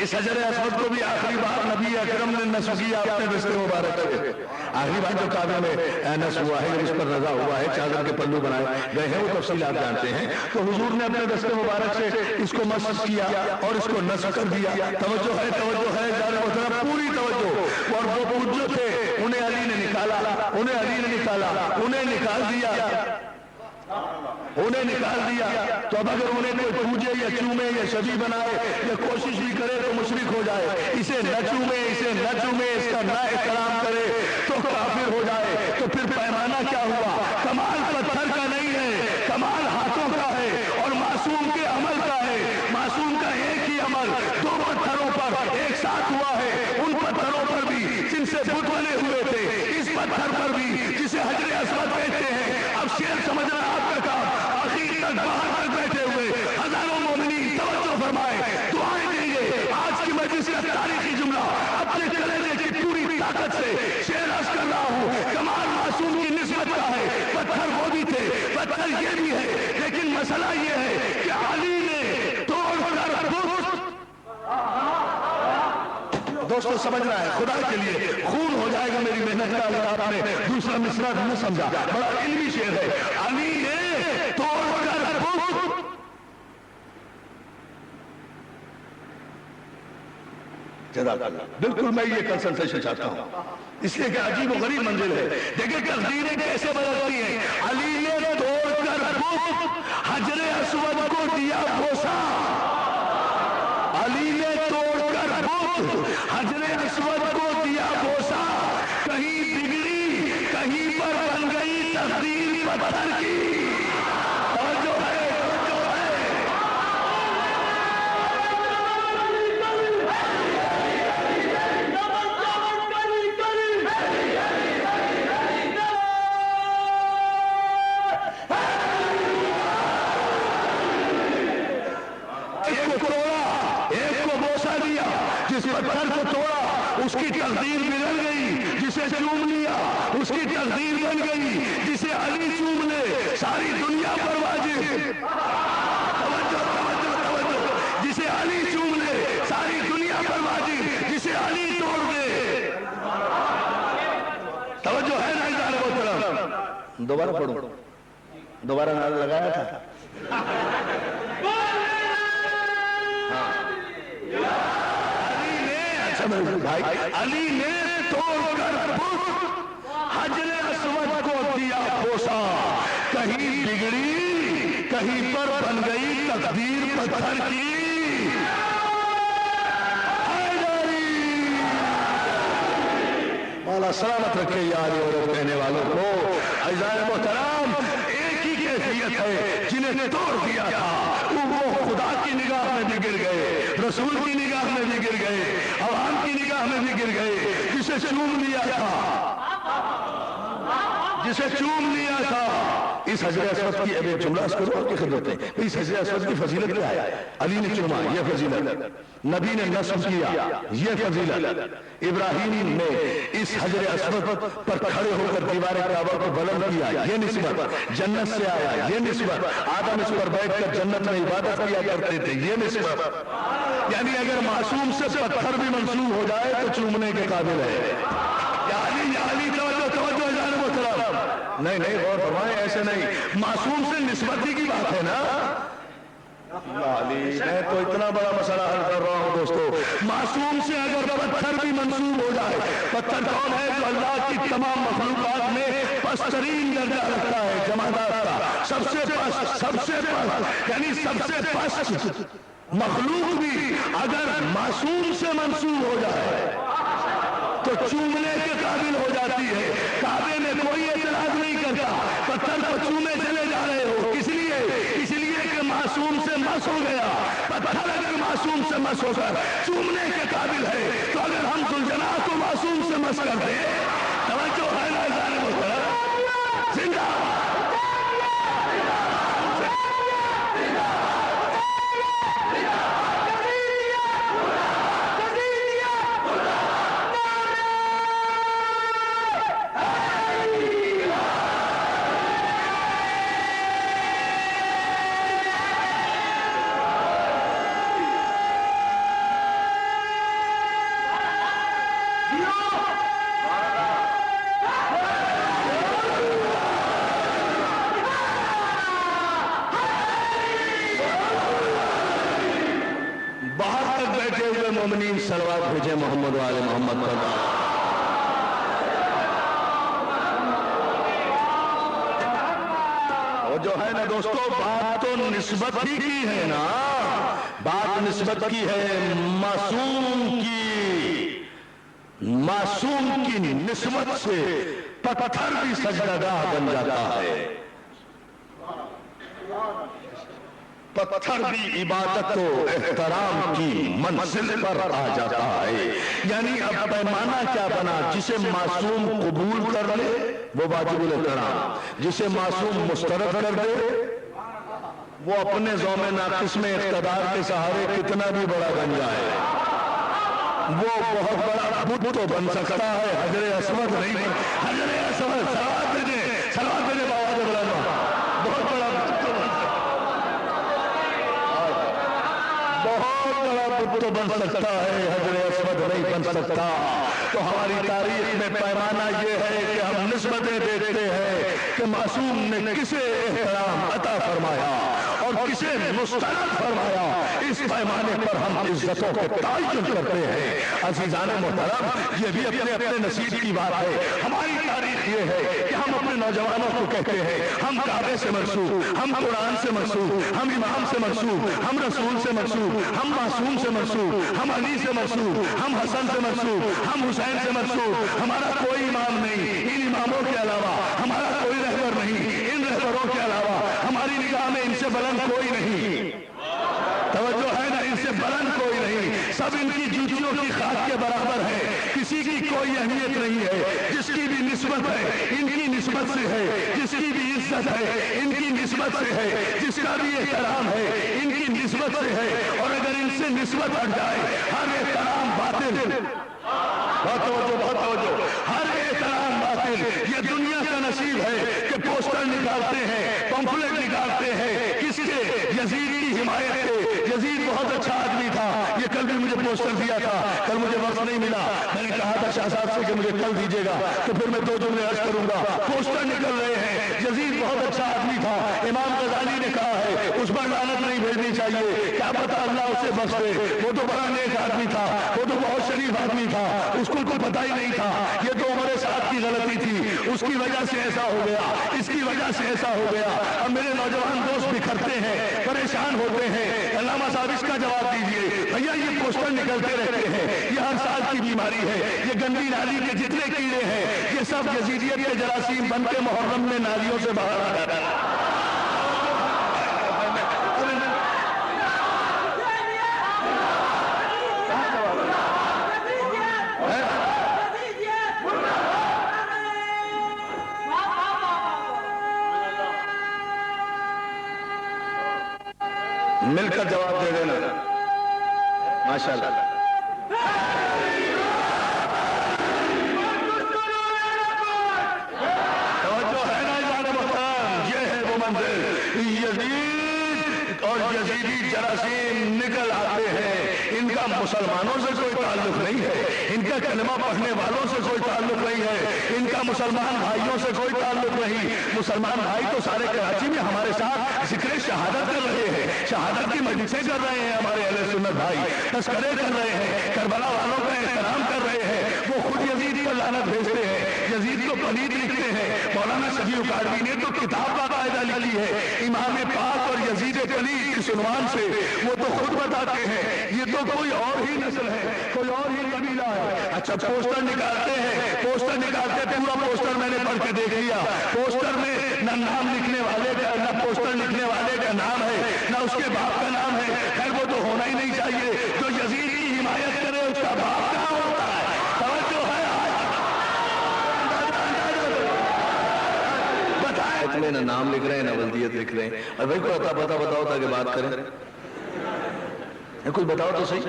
اس حجر اسود کو بھی آخری بار نبی اکرم نے نصب کیا اپنے بستر مبارک سے. آخری بار جو کعبے میں نصب ہوا ہے، اس پر رضا ہوا ہے، چادر کے پلو بنائے گئے ہیں، وہ تفصیلات جانتے ہیں. تو حضور نے اپنے بستر مبارک سے اس کو مسح کیا اور اس کو نصب کر دیا. توجہ ہے، توجہ ہے، جانے محترم، پوری توجہ. اور وہ بت جو تھے انہیں علی نے نکالا، انہیں علی نے نکالا، انہیں نکال دیا، انہیں نکال دیا. تو اب اگر انہیں کوئی پوجے یا چومے یا شبیہ بنائے یا کوشش بھی کرے تو مشرک ہو جائے. اسے نہ چومے، اسے نہ چومے، اس کا نہ احترام کرے تو کافر ہو جائے. تو پھر پیمانہ کیا ہوا؟ کمال پتھر کا نہیں ہے، کمال ہاتھوں کا ہے اور معصوم کے عمل کا ہے. معصوم کا ایک ہی عمل 2 پتھروں پر ایک ساتھ ہوا ہے. ان پتھروں پر بھی جن سے بت بنے ہوئے تھے، اس پتھر پر بھی جسے حجر اسود کہتے ہیں. اب شیر سمجھنا آپ کا کام. باہر تک بیٹھے ہوئے ہزاروں مومنین توجہ فرمائے، دعائیں دیں گے. آج کی مجلس کا تاریخی جملہ اپنے کلیجے کی پوری طاقت سے شعر عرض کر رہا ہوں. کمال معصوم کی نسبت کا ہے. پتھر وہ بھی تھے، پتھر یہ بھی ہے، لیکن مسئلہ یہ ہے کہ علی نے توڑ کر دوستو سمجھنا ہے، خدا کے لیے خون ہو جائے گا میری محنت کا. اللہ آپ نے دوسرا مصرع نہ سمجھا، بڑا علمی شعر ہے. علی نے توڑ کر بالکل میں یہ کنسنٹریشن چاہتا ہوں، اس لیے کہ عجیب و غریب منزل ہے. دیکھیں تقدیریں کیسے بدلتی ہیں. علی نے توڑ کر حجر اسود کو دیا بوسا. علی نے توڑ کر حجر اسود کو دیا بوسا. کہیں بگڑی، کہیں پر بن گئی تقدیر پتھر کی. توجہ ہے، توجہ ہے. جس پتھر کو توڑا اس کی تقدیر بدل گئی، جسے چوم لیا اس کی تقدیر بن گئی. جسے علی چوم لے ساری دنیا پر واجب. توجہ توجہ توجہ. جسے علی چوم لے ساری دنیا پر واجب، جسے علی توڑ دے. توجہ ہے نا جانے محترم؟ دوبارہ پڑھو، دوبارہ نعرہ لگایا تھا. بھائی علی نے توڑ کر حجر اسود کو دیا بوسا. کہیں بگڑی، کہیں پر بن گئی تقدیر پتھر کی. مولا سلامت رکھے یار عورت کہنے والوں کو. عزیزان محترم، ایک ہی کیفیت ہے جنہیں توڑ دیا تھا. وہ خدا کی نگاہ میں بھی گر گئے، رسول کی نگاہ میں بھی گر گئے، عوام کی نگاہ میں بھی گر گئے. جسے چوم لیا تھا، جسے چوم لیا تھا. اس حجر اسود کی اب ایک جملہ کرو آپ کی خدمت میں. اس حجر اسود کی فضیلت کیا ہے؟ علی نے چوما، یہ فضیلت. نبی نے نصب کیا، یہ فضیلت. ابراہیم نے اس حجر اسود پر کھڑے ہو کر دیوار کعبہ کو بلند کیا، یہ نسبت. جنت سے آیا، یہ نسبت. آدم اس پر بیٹھ کر جنت میں عبادت کیا کرتے تھے، یہ نسبت. یعنی اگر معصوم سے پتھر بھی منسوب ہو جائے تو چومنے کے قابل ہے. علی توجہ توجہ جان محترم. نہیں نہیں غور فرمائیں، ایسے نہیں. معصوم سے نسبتی کی بات ہے نا. मैं तो इतना बड़ा मसला हल कर रहा हूँ दोस्तों। मासूम से अगर पत्थर भी मंसूब हो जाए, पत्थर कौन है जो अल्लाह की तमाम मखलूकात में पस्तरीन दर्जा रखता है, जमादार का सबसे पस्त यानी सबसे पस्त मखलूक भी अगर मासूम से मंसूब हो जाए तो चूमने के काबिल हो जाती है। काबे में कोई एतराज नहीं करता, पत्थर को चूमे चले जा रहे हो, इसलिए कि मासूम से मस हो गया। पत्थर अगर मासूम से मस होकर चूमने के काबिल है तो अगर हम सुलझना को मासूम से मस कर दे, तवज्जो है ना जाने मुहतरम, जिंदाबाद। मोमिनीन सलवात भेजे मोहम्मद वाले मोहम्मद पर। और जो है ना दोस्तों, बात तो निस्बत ही की है ना, बात निस्बत की है मासूम की निस्बत से पत्थर भी सजदागाह बन जाता है, पत्थर भी इबादत तो एहतराम की मंजिल पर आ जाता है। यानी अब पैमाना क्या बना, जिसे मासूम कबूल कर ले वो वाजिबुल एहतराम, जिसे मासूम मुस्तरद कर दे वो अपने ज़ौमे नाकिस में इक़्तिदार के सहारे कितना भी बड़ा बन जाए, वो बहुत बड़ा बुत तो बन सकता है, हजरे असवद नहीं बन। हजरे असवद सलावत भेजे बाबा बुलाना, बहुत बड़ा बुत तो बन सकता है, हजरे असवद नहीं बन सकता। तो हमारी तारीख में पैमाना ये है कि हम निस्बतें देखते हैं कि मासूम ने किसे एहतराम अता फरमाया और किसे मुस्तरद फरमाया, इस पैमाने पर हम इज्जतों के तायन करते हैं। अज़ीज़ान मोहतरम, ये भी अपने अपने नसीब की बात है। हमारी तारीख ये है कि हम अपने नौजवानों को कहते हैं हम काबे से मंसूब, हम कुरान से मंसूब, हम इमाम से मंसूब, हम रसूल से मंसूब, हम मासूम से मंसूब, हम अली से मंसूब, हम हसन से मंसूब, हम हुसैन से मंसूब। हमारा कोई इमाम नहीं, इन इमामों के अलावा हमारा कोई रहबर नहीं, इन रहबरों के अलावा हमारी निगाह में इनसे बुलंद कोई नहीं। तवज्जो है ना, इनसे बुलंद कोई नहीं, सब इनकी जूतियों की खाक के बराबर है, किसी की कोई अहमियत नहीं है। जिसकी भी निस्बत है इनकी निस्बत से है, जिसकी भी इज्जत है इनकी निस्बत से है, जिसका भी एहतराम है इनकी निस्बत से है। और अगर इनसे निस्बत हट जाए हर एहतराम बातिल, बहुत तवज्जो, हर एहतराम बातिल। ये दुनिया का नसीब है कि पोस्टर निकालते हैं, पंफलेट निकालते हैं, किसके? यजीद की हिमायत से। यजीद बहुत अच्छा आदमी था, ये कल भी मुझे पोस्टर दिया था, कल मुझे वक्त नहीं मिला, मैंने कहा था शाह साहब से कि मुझे कल दीजिएगा, तो फिर मैं 2 जुमले अर्ज करूंगा। पोस्टर निकल रहे हैं, यजीद बहुत अच्छा आदमी था, इमाम गजाली ने कहा है उस पर लानत नहीं भेजनी चाहिए, क्या पता अल्लाह उसे बख्श दे, वो तो बड़ा नेक आदमी था, वो तो बहुत शरीफ आदमी था, उसको तो पता ही नहीं था। ये तो हमारे साथ की गलती थी, उसकी वजह से ऐसा हो गया, इसकी वजह से ऐसा हो गया। अब मेरे नौजवान दोस्त बिखरते हैं, परेशान होते हैं, अल्लामा साहब इसका जवाब दीजिए। भैया ये पोस्टर निकलते रहते हैं, ये हर साल की बीमारी है, ये गंदी नाली के जितने कीड़े हैं ये सब यजीदियत के जरासीम बन के मुहर्रम में नालियों से बाहर आ जाता है। मिलकर जवाब दे देना, माशाल्लाह। तवज्जो है ना जाने मुहतरम, ये है वो मंजिल। यजीद और यजीदी जरासीम निकल आते हैं, इनका मुसलमानों से कोई ताल्लुक नहीं है, इनका कलमा पढ़ने वालों से कोई ताल्लुक नहीं है, इनका मुसलमान भाइयों से कोई ताल्लुक नहीं। मुसलमान भाई तो सारे कराची में हमारे साथ जिक्र शहादत कर रहे हैं, शहादत की मजलिसें कर रहे हैं, हमारे अहले सुन्नत भाई तस्करे कर रहे हैं, करबला वालों का एहतराम कर रहे हैं। वो खुद यजीद को लानत भेजते हैं, यजीद को पलीद लिखते हैं। मौलाना शफी उकाड़वी ने तो किताब का कायदा लिखी है, इमाम पाक और यजीद पलीद इस उन्वान से। वो तो खुद बताते हैं ये तो कोई और ही नस्ल है, कोई और ही कबीला है। अच्छा, पोस्टर निकालते हैं, पोस्टर निकालते, पूरा पोस्टर मैंने पढ़ के देख लिया। पोस्टर में न नाम लिखने वाले का, न पोस्टर लिखने वाले का नाम है, न उसके बाप का नाम है। खैर वो तो होना ही नहीं चाहिए। जो यजीद की हिमायत करे उसका बाप कहाँ होता है? तवज्जो है बताए में न नाम लिख रहे हैं न वल्दियत लिख रहे हैं। और भाई को अता पता बताओ ताकि बात करें, कुछ बताओ तो सही।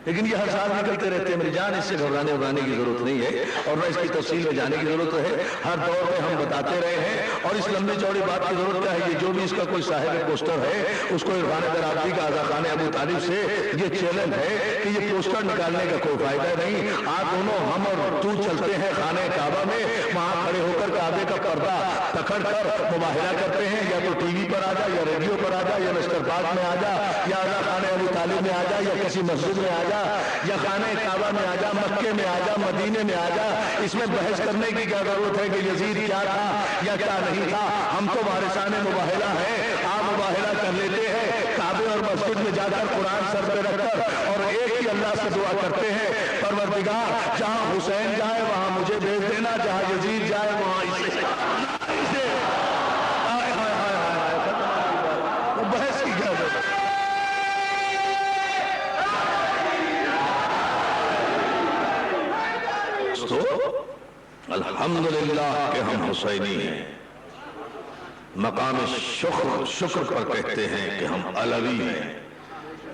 लेकिन ये हर साल निकलते रहते हैं। मेरी जान, इससे घबराने की जरूरत नहीं है और न इसकी तफसील में जाने की जरूरत है। हर दौर में हम बताते रहे हैं और इस लंबी चौड़ी बात की जरूरत क्या है। ये जो भी इसका कोई साहिब पोस्टर है उसको इरफान दरावती का आज़ा खान अबू तालिब से ये चैलेंज है कि ये पोस्टर निकालने का कोई फायदा नहीं। आज दोनों हम और तू चलते हैं खाने काबा में, वहां खड़े होकर काबे का पर्दा पकड़ कर मुबाहिरा करते हैं। या तो टीवी पर आ जा, या रेडियो पर आ जा, या लश्कर बाग में आ जा, या आज़ा खान अबू तालिब में आ जा, या किसी मस्जिद में आ जा, या खाने काबा में आ जा, मक्के में आ जा, मदीने में आ जा। इसमें बहस करने की क्या जरूरत है कि यजीद क्या था या क्या नहीं था। हम तो वारिसाने मुबाहिला है, आप मुबाहिला कर लेते हैं काबे और मस्जिद में जाकर कुरान सर पे रखकर और एक ही अल्लाह से दुआ करते हैं, परवरदिगार जहां हुसैन जाए वहां मुझे भेज देना, जहां यजीद जाए वहां इसे। बहस की क्या जरूरत? तो अल्हम्दुलिल्लाह कि हम हुसैनी हैं। मकाम शुक्र पर कहते हैं कि हम अलवी हैं,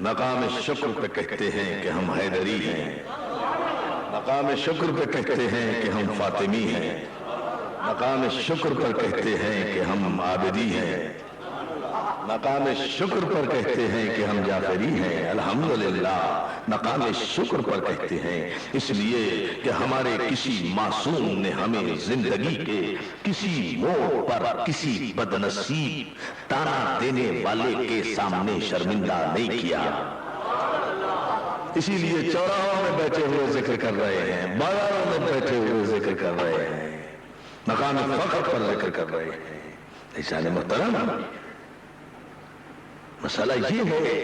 मकाम शुक्र पे कहते हैं कि हम हैदरी हैं, मकाम शुक्र पे कहते हैं कि हम फातिमी हैं, मकाम शुक्र पर कहते हैं कि हम आबिदी हैं, मकाम शुक्र पर कहते हैं कि हम जाफरी हैं। अल्हम्दुलिल्लाह मकाम शुक्र पर कहते हैं इसलिए कि हमारे किसी मासूम ने हमें जिंदगी के किसी मोड़ पर किसी बदनसीब ताना देने वाले के सामने शर्मिंदा नहीं किया। इसीलिए चौराहों में बैठे हुए जिक्र कर रहे हैं, बाजारों में बैठे हुए जिक्र कर रहे हैं, मकाम फख्र पर जिक्र कर रहे हैं। ऐसा नहीं मुहतरम, मसला ये है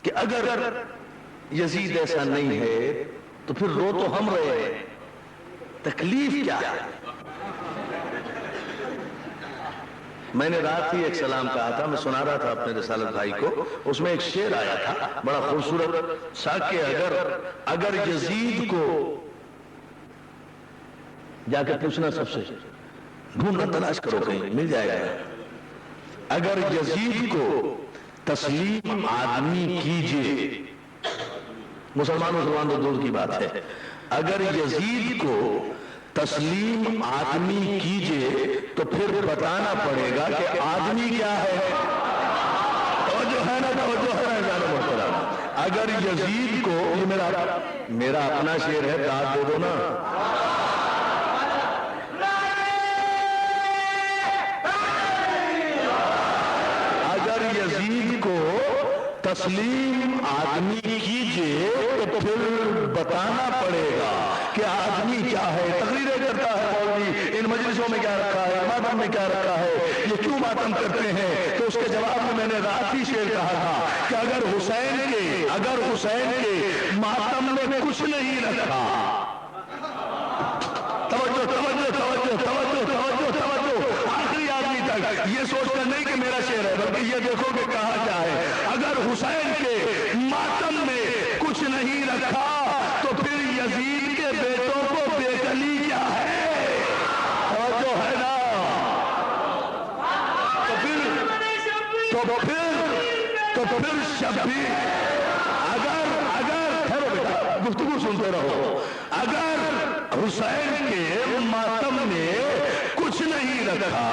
कि अगर यजीद ऐसा नहीं है तो फिर रो तो हम रहे हैं, तकलीफ क्या है? मैंने रात ही एक सलाम कहा था, मैं सुना रहा था अपने रिसालत भाई को, उसमें एक शेर आया था बड़ा खूबसूरत सा कि अगर यजीद को जाके पूछना, सबसे ढूंढना तलाश करो, कहीं मिल जाएगा। अगर यजीद को तस्लीम आदमी कीजिए, मुसलमान तो दूर की बात है, अगर यजीद को तस्लीम आदमी कीजिए तो फिर बताना पड़ेगा कि आदमी क्या है। तो जो है ना, तो जो है जानो मुहतरम, अगर यजीद को, ये मेरा अपना शेर है, दाद दे दो ना। यजीद को तस्लीम आदमी कीजिए तो फिर बताना पड़ेगा कि आदमी क्या है। तकरीरें करता है मौलवी, इन मजलिसों में क्या रखा है, मातम में क्या रखा है, ये क्यों मातम करते हैं। तो उसके जवाब में मैंने रात ही शेर कहा था कि अगर हुसैन के मातम में कुछ नहीं रखा, तवज्जो तवज्जो तवज्जो तवज्जो तवज्जो तवज्जो, आखिरी आदमी तक ये सोचकर नहीं कि मेरा शेर है, बल्कि ये देखो कि कहा क्या है। अगर हुसैन के मातम में कुछ नहीं रखा तो फिर यजीद के बेटों को बेकली क्या है, और जो है ना, तो फिर शब्बीर, अगर ठहरो बेटा, गुफ्तगू सुनते रहो, अगर हुसैन के मातम में कुछ नहीं रखा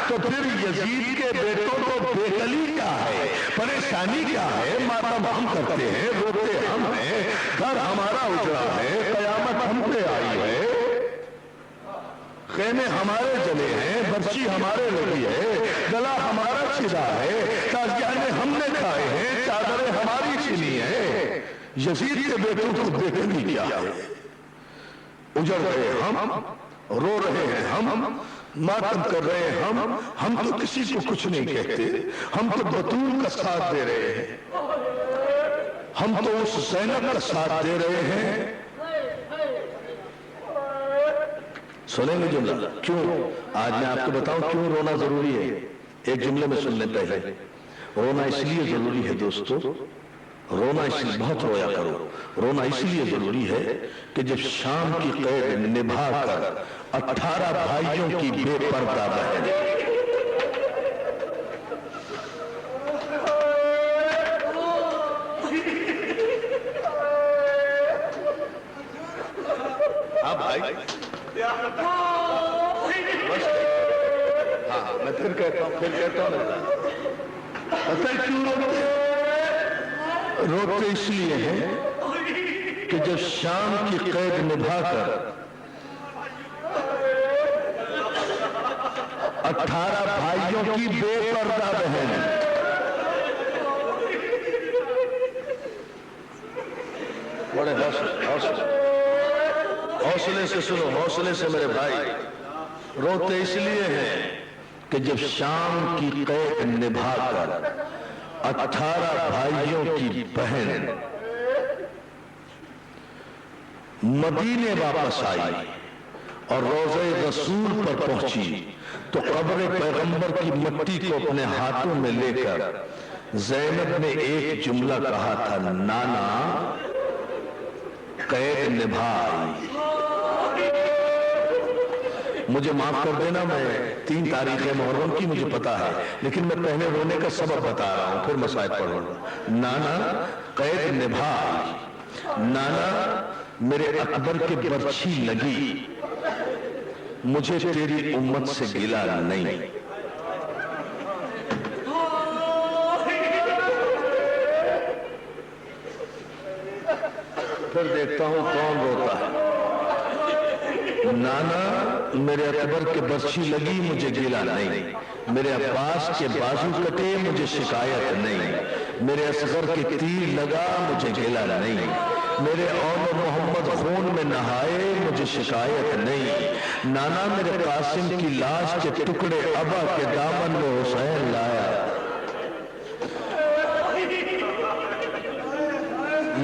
तो फिर यजीद के बेटों को बेकली क्या है, परेशानी क्या है? मातम हम करते हैं, रोते हम हैं, घर हमारा उजड़ा है, कयामत हम पे आई है, खेमे हमारे जले हैं, बर्ची हमारे लगी है, गला हमारा छिदा है, ताजियाने हमने खाए हैं, चादरें हमारी छिनी है। यजीद के बेटों को बेकली क्या है? उजड़ रहे हम, रो रहे हैं हम, मातम कर रहे हैं हम तो किसी को कुछ नहीं कहते, हम तो बतूल का साथ दे रहे हैं, हम तो उस ज़ैनब का साथ दे रहे हैं। सुनेंगे जुमला? क्यों? आज मैं आपको बताऊं क्यों रोना जरूरी है। एक जुमले में सुन लें पहले। रोना इसलिए जरूरी है दोस्तों, रोना इसलिए, बहुत रोया करो, रोना इसलिए जरूरी है कि जब शाम की कैद निभाकर 18 भाइयों की बेपर्दा बहन भाई, हाँ मैं फिर कहता हूँ पता है क्यों रोते? रोते इसलिए है कि जब शाम की कैद निभाकर 18 भाइयों की बेपर्दा बहन बड़े हौसले से सुनो, हौसले से मेरे भाई। रोते इसलिए हैं कि जब शाम की कैद निभाकर 18 भाइयों की बहन मदीने वापस आई और रोज़े रसूल पर पहुंची तो कब्र पैगंबर की मिट्टी को अपने हाथों में लेकर ज़ैनब ने एक जुमला कहा था, नाना कैद निभाई। मुझे माफ कर देना, मैं 3 तारीख मुहर्रम की मुझे पता है, लेकिन मैं पहले रोने का सबब बता रहा हूं, फिर मैं शायद पढ़ूंगा। नाना कैद निभाई, नाना मेरे अकबर के बर्छी लगी, मुझे तेरी उम्मत से गिला नहीं। फिर देखता हूं कौन रोता है। नाना मेरे अकबर के बर्छी लगी, मुझे गिला नहीं, मेरे अब्बास के बाजू कटे, मुझे शिकायत नहीं, मेरे असगर के तीर लगा, मुझे गिला नहीं, मेरे और मोहम्मद खून में नहाए, मुझे शिकायत नहीं। नाना मेरे कासिम की लाश के टुकड़े अबा के दामन में हुसैन लाया,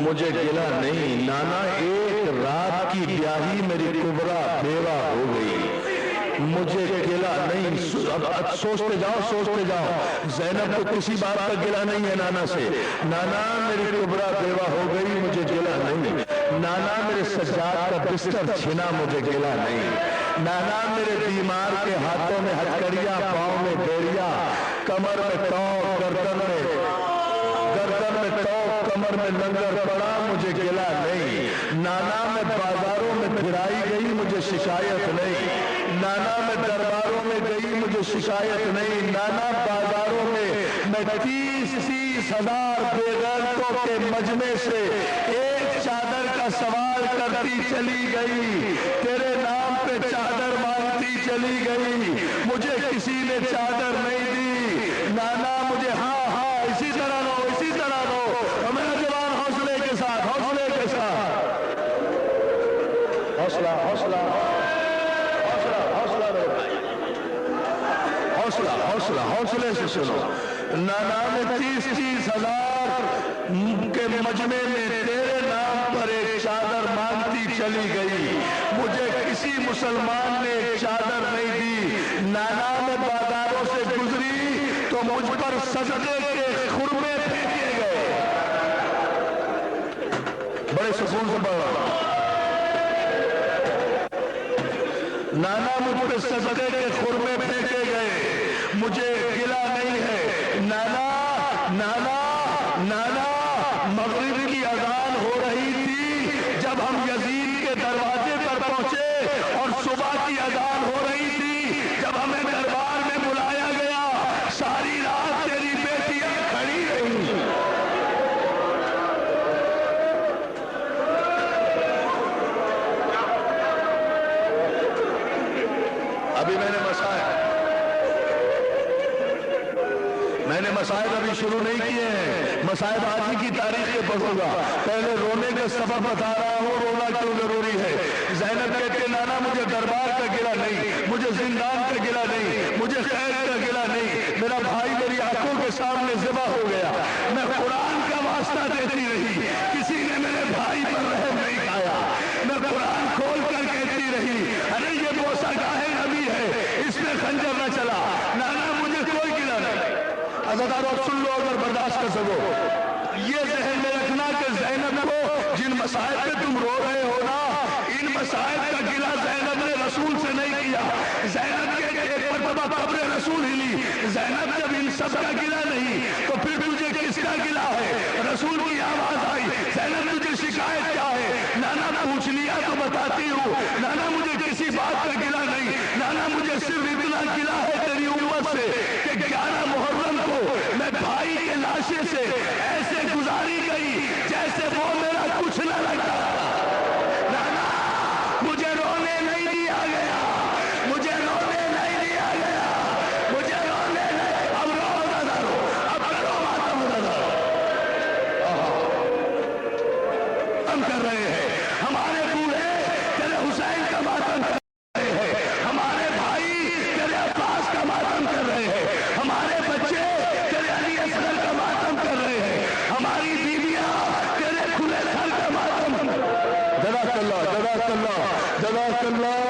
मुझे गिला नहीं। नाना एक रात की ब्याही मेरी कुबरा बेवा हो गई, मुझे गिला नहीं। अब सोचते जाओ ज़ैनब को किसी बात का गिला नहीं है नाना से। नाना मेरी कुबरा बेवा हो गई, मुझे गिला नहीं। नाना मेरे सज्जाद का बिस्तर छिना, मुझे गिला नहीं। नाना मेरे बीमार के हाथों में हथकड़िया, पाँव में बेड़िया, कमर में तौक, गर्दन में तौक, कमर में लंगर पड़ा, मुझे गिला नहीं। नाना मैं बाजारों में फिराई गई, मुझे शिकायत नहीं। नाना मैं दरबारों में गई, मुझे शिकायत नहीं। नाना बाजारों में मैं 30 हजार बेगैरतों के मजमे से एक चादर का सवाल करती चली गई, तेरे नाम पे चादर मांगती चली गई, मुझे किसी ने चादर नहीं दी। नाना मुझे हाँ इसी तरह रो, मेरा जवान हौसले के साथ हौसला हौसले से सुनो। नाना में 30 हजार के मजमे में तेरे नाम पर एक चादर मांगती चली गई, मुझे किसी मुसलमान ने एक चादर नहीं दी। नाना में बाजारों से गुजरी तो मुझ पर सदके के खुरमे फेंके गए। बड़े सुकून से पढ़ रहा हूं। नाना मुझ पर सदके के खुरमे फेंके गए, मुझे गिला नहीं है। नाना मगरिब की अजान हो रही थी जब हम यजीद के दरवाजे पर पहुंचे, और सुबह की अजान हो रही थी जब हमें दरबार में बुलाया میں نے مسائل ابھی شروع نہیں کیے ہیں، مسائل آج ہی کی تاریخ سے پڑھوں گا، پہلے رونے کا سبب بتا رہا ہوں، رونا کیوں ضروری ہے۔ زینب کہتے ہیں نانا مجھے دربار کا گلہ نہیں، مجھے زندان کا گلہ نہیں، مجھے قید کا گلہ نہیں، میرا بھائی میری آنکھوں کے سامنے ذبح ہو گیا، میں قرآن کا واسطہ دیتی رہی، کسی نے میرے بھائی پر رحم نہیں کھایا، میں قرآن کھول کر کہتی رہی ارے یہ بوسہ گاہے نبی ہے، اس میں خنجر نہ چلا، نانا مجھے کوئی گلہ نہیں۔ عزیزانو سن لو اگر برداشت کر سکو، یہ ذہن میں رکھنا کہ زینب کو جن مسائل پہ تم رو رہے ہو نا، ان مسائل کا گلہ زینب نے رسول سے نہیں کیا۔ زینب کے ایک مرتبہ قبر رسول ہلی، زینب جب ان سب کا گلہ نہیں تو پھر تجھے کس کا گلہ ہے؟ رسول کی آواز آئی زینب تجھے شکایت کیا ہے؟ نانا پوچھ لیا تو بتاتی ہوں، نانا مجھے کسی بات کا گلہ نہیں، نانا مجھے صرف اتنا گلہ ہے تیری امت سے کہ 11 محرم کو میں بھائی کے لاشے سے ایسے گزاری گئی جیسے وہ میرا کچھ نہ لگا۔ نانا مجھے رونے نہیں دیا گیا، مجھے رونے نہیں دیا گیا، مجھے رونے نہیں، اب رو دادا رو، اب کرو ماتم دادا رو۔ ہم کر رہے ہیں، ہمارے بوڑھے تیرے حسین کا ماتم کر رہے ہیں، ہمارے بھائی تیرے عباس کا ماتم کر رہے ہیں، ہمارے بچے تیرے علی اصغر کا ماتم کر رہے ہیں، ہماری بیویاں تیرے کھلے گھر کا ماتم۔ جزاک اللہ، جزاک اللہ، جزاک اللہ۔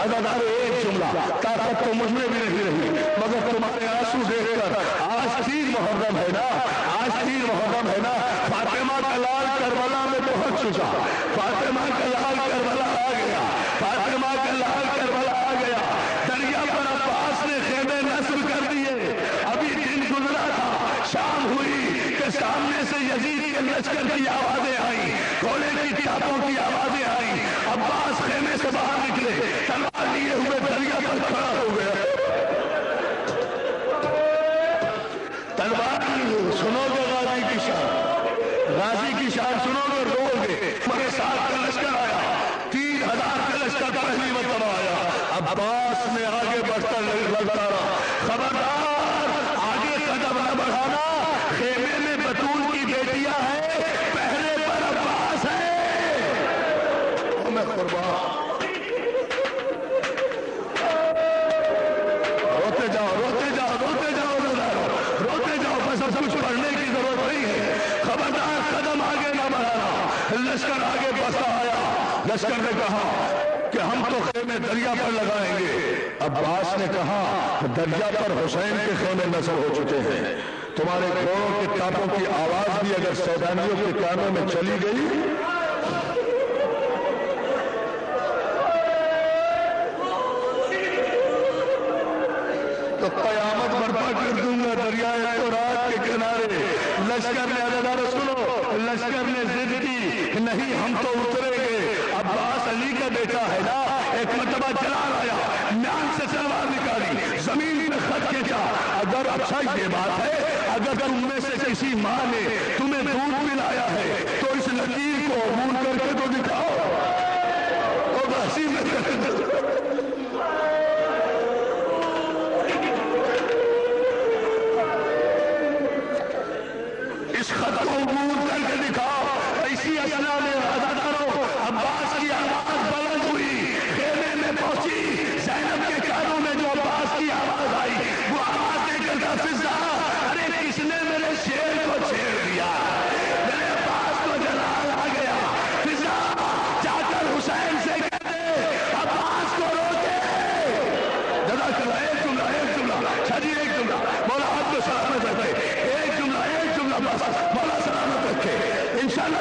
عزادارو ایک جملہ، طاقت تو مجھ میں بھی نہیں رہی مگر تمہارے آنسو دیکھ کر، آج 3 محرم ہے نا، آج 3 محرم ہے نا، فاطمہ کا لال کربلا میں پہنچ چکا، فاطمہ کا لال کربلا آ گیا، فاطمہ کا لال کربلا آ گیا، دریا پر عباس نے خیمے نصب کر دیے، ابھی دن گزرا تھا، شام ہوئی کہ سامنے سے یزید کے لشکر کی آوازیں آئیں، گھوڑے کی ٹاپوں کی آوازیں آئیں، عباس خیمے سے باہر نکلے، تلوار لیے ہوئے دریا پر کھڑا ہو گیا۔ تلوار سنو گے غازی کی شان، غازی کی شان سنو گے رو گے۔ میرے ساتھ کا لشکر آیا، 3000 کا لشکر پہلی مرتبہ آیا، عباس نے آگے بڑھ کر لگتا رہا، خبردار آگے قدم نہ بڑھانا، خیمے میں بطول کی بیٹیاں ہیں، پہرے پر عباس ہے۔ میں قربان، روتے جاؤ روتے جاؤ روتے جاؤ روتے جاؤ، بس اب کچھ پڑھنے کی ضرورت نہیں ہے، خبردار قدم آگے نہ بڑھانا۔ لشکر آگے بڑھتا آیا، لشکر نے کہا کہ ہم تو خیمے دریا پر لگائیں گے۔ عباس نے کہا دریا پر حسین کے خیمے نصب ہو چکے ہیں، تمہارے گھوڑوں کے ٹاپوں کی آواز بھی اگر سیدانیوں کے کانوں میں چلی گئی تو قیامت برپا کر دوں گا دریائے فرات کے کنارے۔ لشکر نے عزادارو سنو، لشکر نے ضد کی نہیں ہم تو اتریں گے۔ عباس علی کا بیٹا ہے نا، ایک مرتبہ جلال آیا، میان سے تلوار نکالی، زمین میں خط کھینچا، اگر اچھا یہ بات ہے اگر تم میں سے کسی ماں نے تمہیں دودھ پلایا ہے تو اس لکیر کو عبور کر کے تو دکھاؤ۔ اور ہنسی میں اس خط کو عبور کر کے دکھاؤ۔ اسی اثنا میں عزادارو عباس کی آواز بلند ہوئی، خیمے میں پہنچی، زینب کے کانوں میں جو عباس کی آواز آئی وہ آواز دے کر کہا فضا، ارے کس نے میرے شیر کو چھیڑ دیا، میرے عباس کو جلال آ گیا، فضا جا کر حسین سے کہہ دے عباس کو روکے۔ جزاک اللہ، ایک جملہ چھجی، ایک جملہ، مولا آپ کو سلامت رکھے، ایک جملہ بس، مولا سلامت رکھے، انشاءاللہ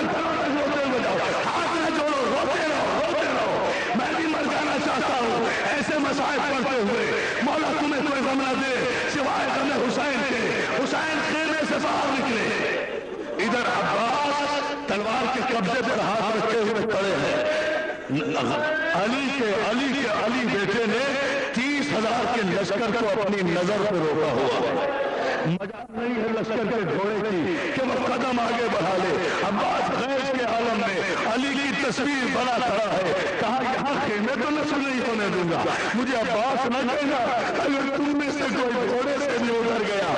روتے ہوئے جاؤ، ہاتھ نہ جوڑو، روتے رہو، میں بھی مر جانا چاہتا ہوں ایسے مسائل پڑھتے ہوئے۔ مولا تمہیں کوئی غم نہ دے سوائے غم حسین کے۔ حسین خیمے سے باہر نکلے، ادھر عباس تلوار کے قبضے پر ہاتھ رکھے ہوئے کھڑے ہیں۔ علی بیٹے نے 30,000 کے لشکر کو اپنی نظر پہ روکا ہوا، مجال نہیں ہے لشکر کے گھوڑے کی کہ وہ قدم آگے بڑھا لے. عباس غیظ کے عالم میں علی کی تصویر بنا کھڑا ہے. کہا یہاں خیمے تو نصب نہیں ہونے دوں گا. مجھے عباس نہ کہنا اگر تم میں سے کوئی گھوڑے سے بھی اتر گیا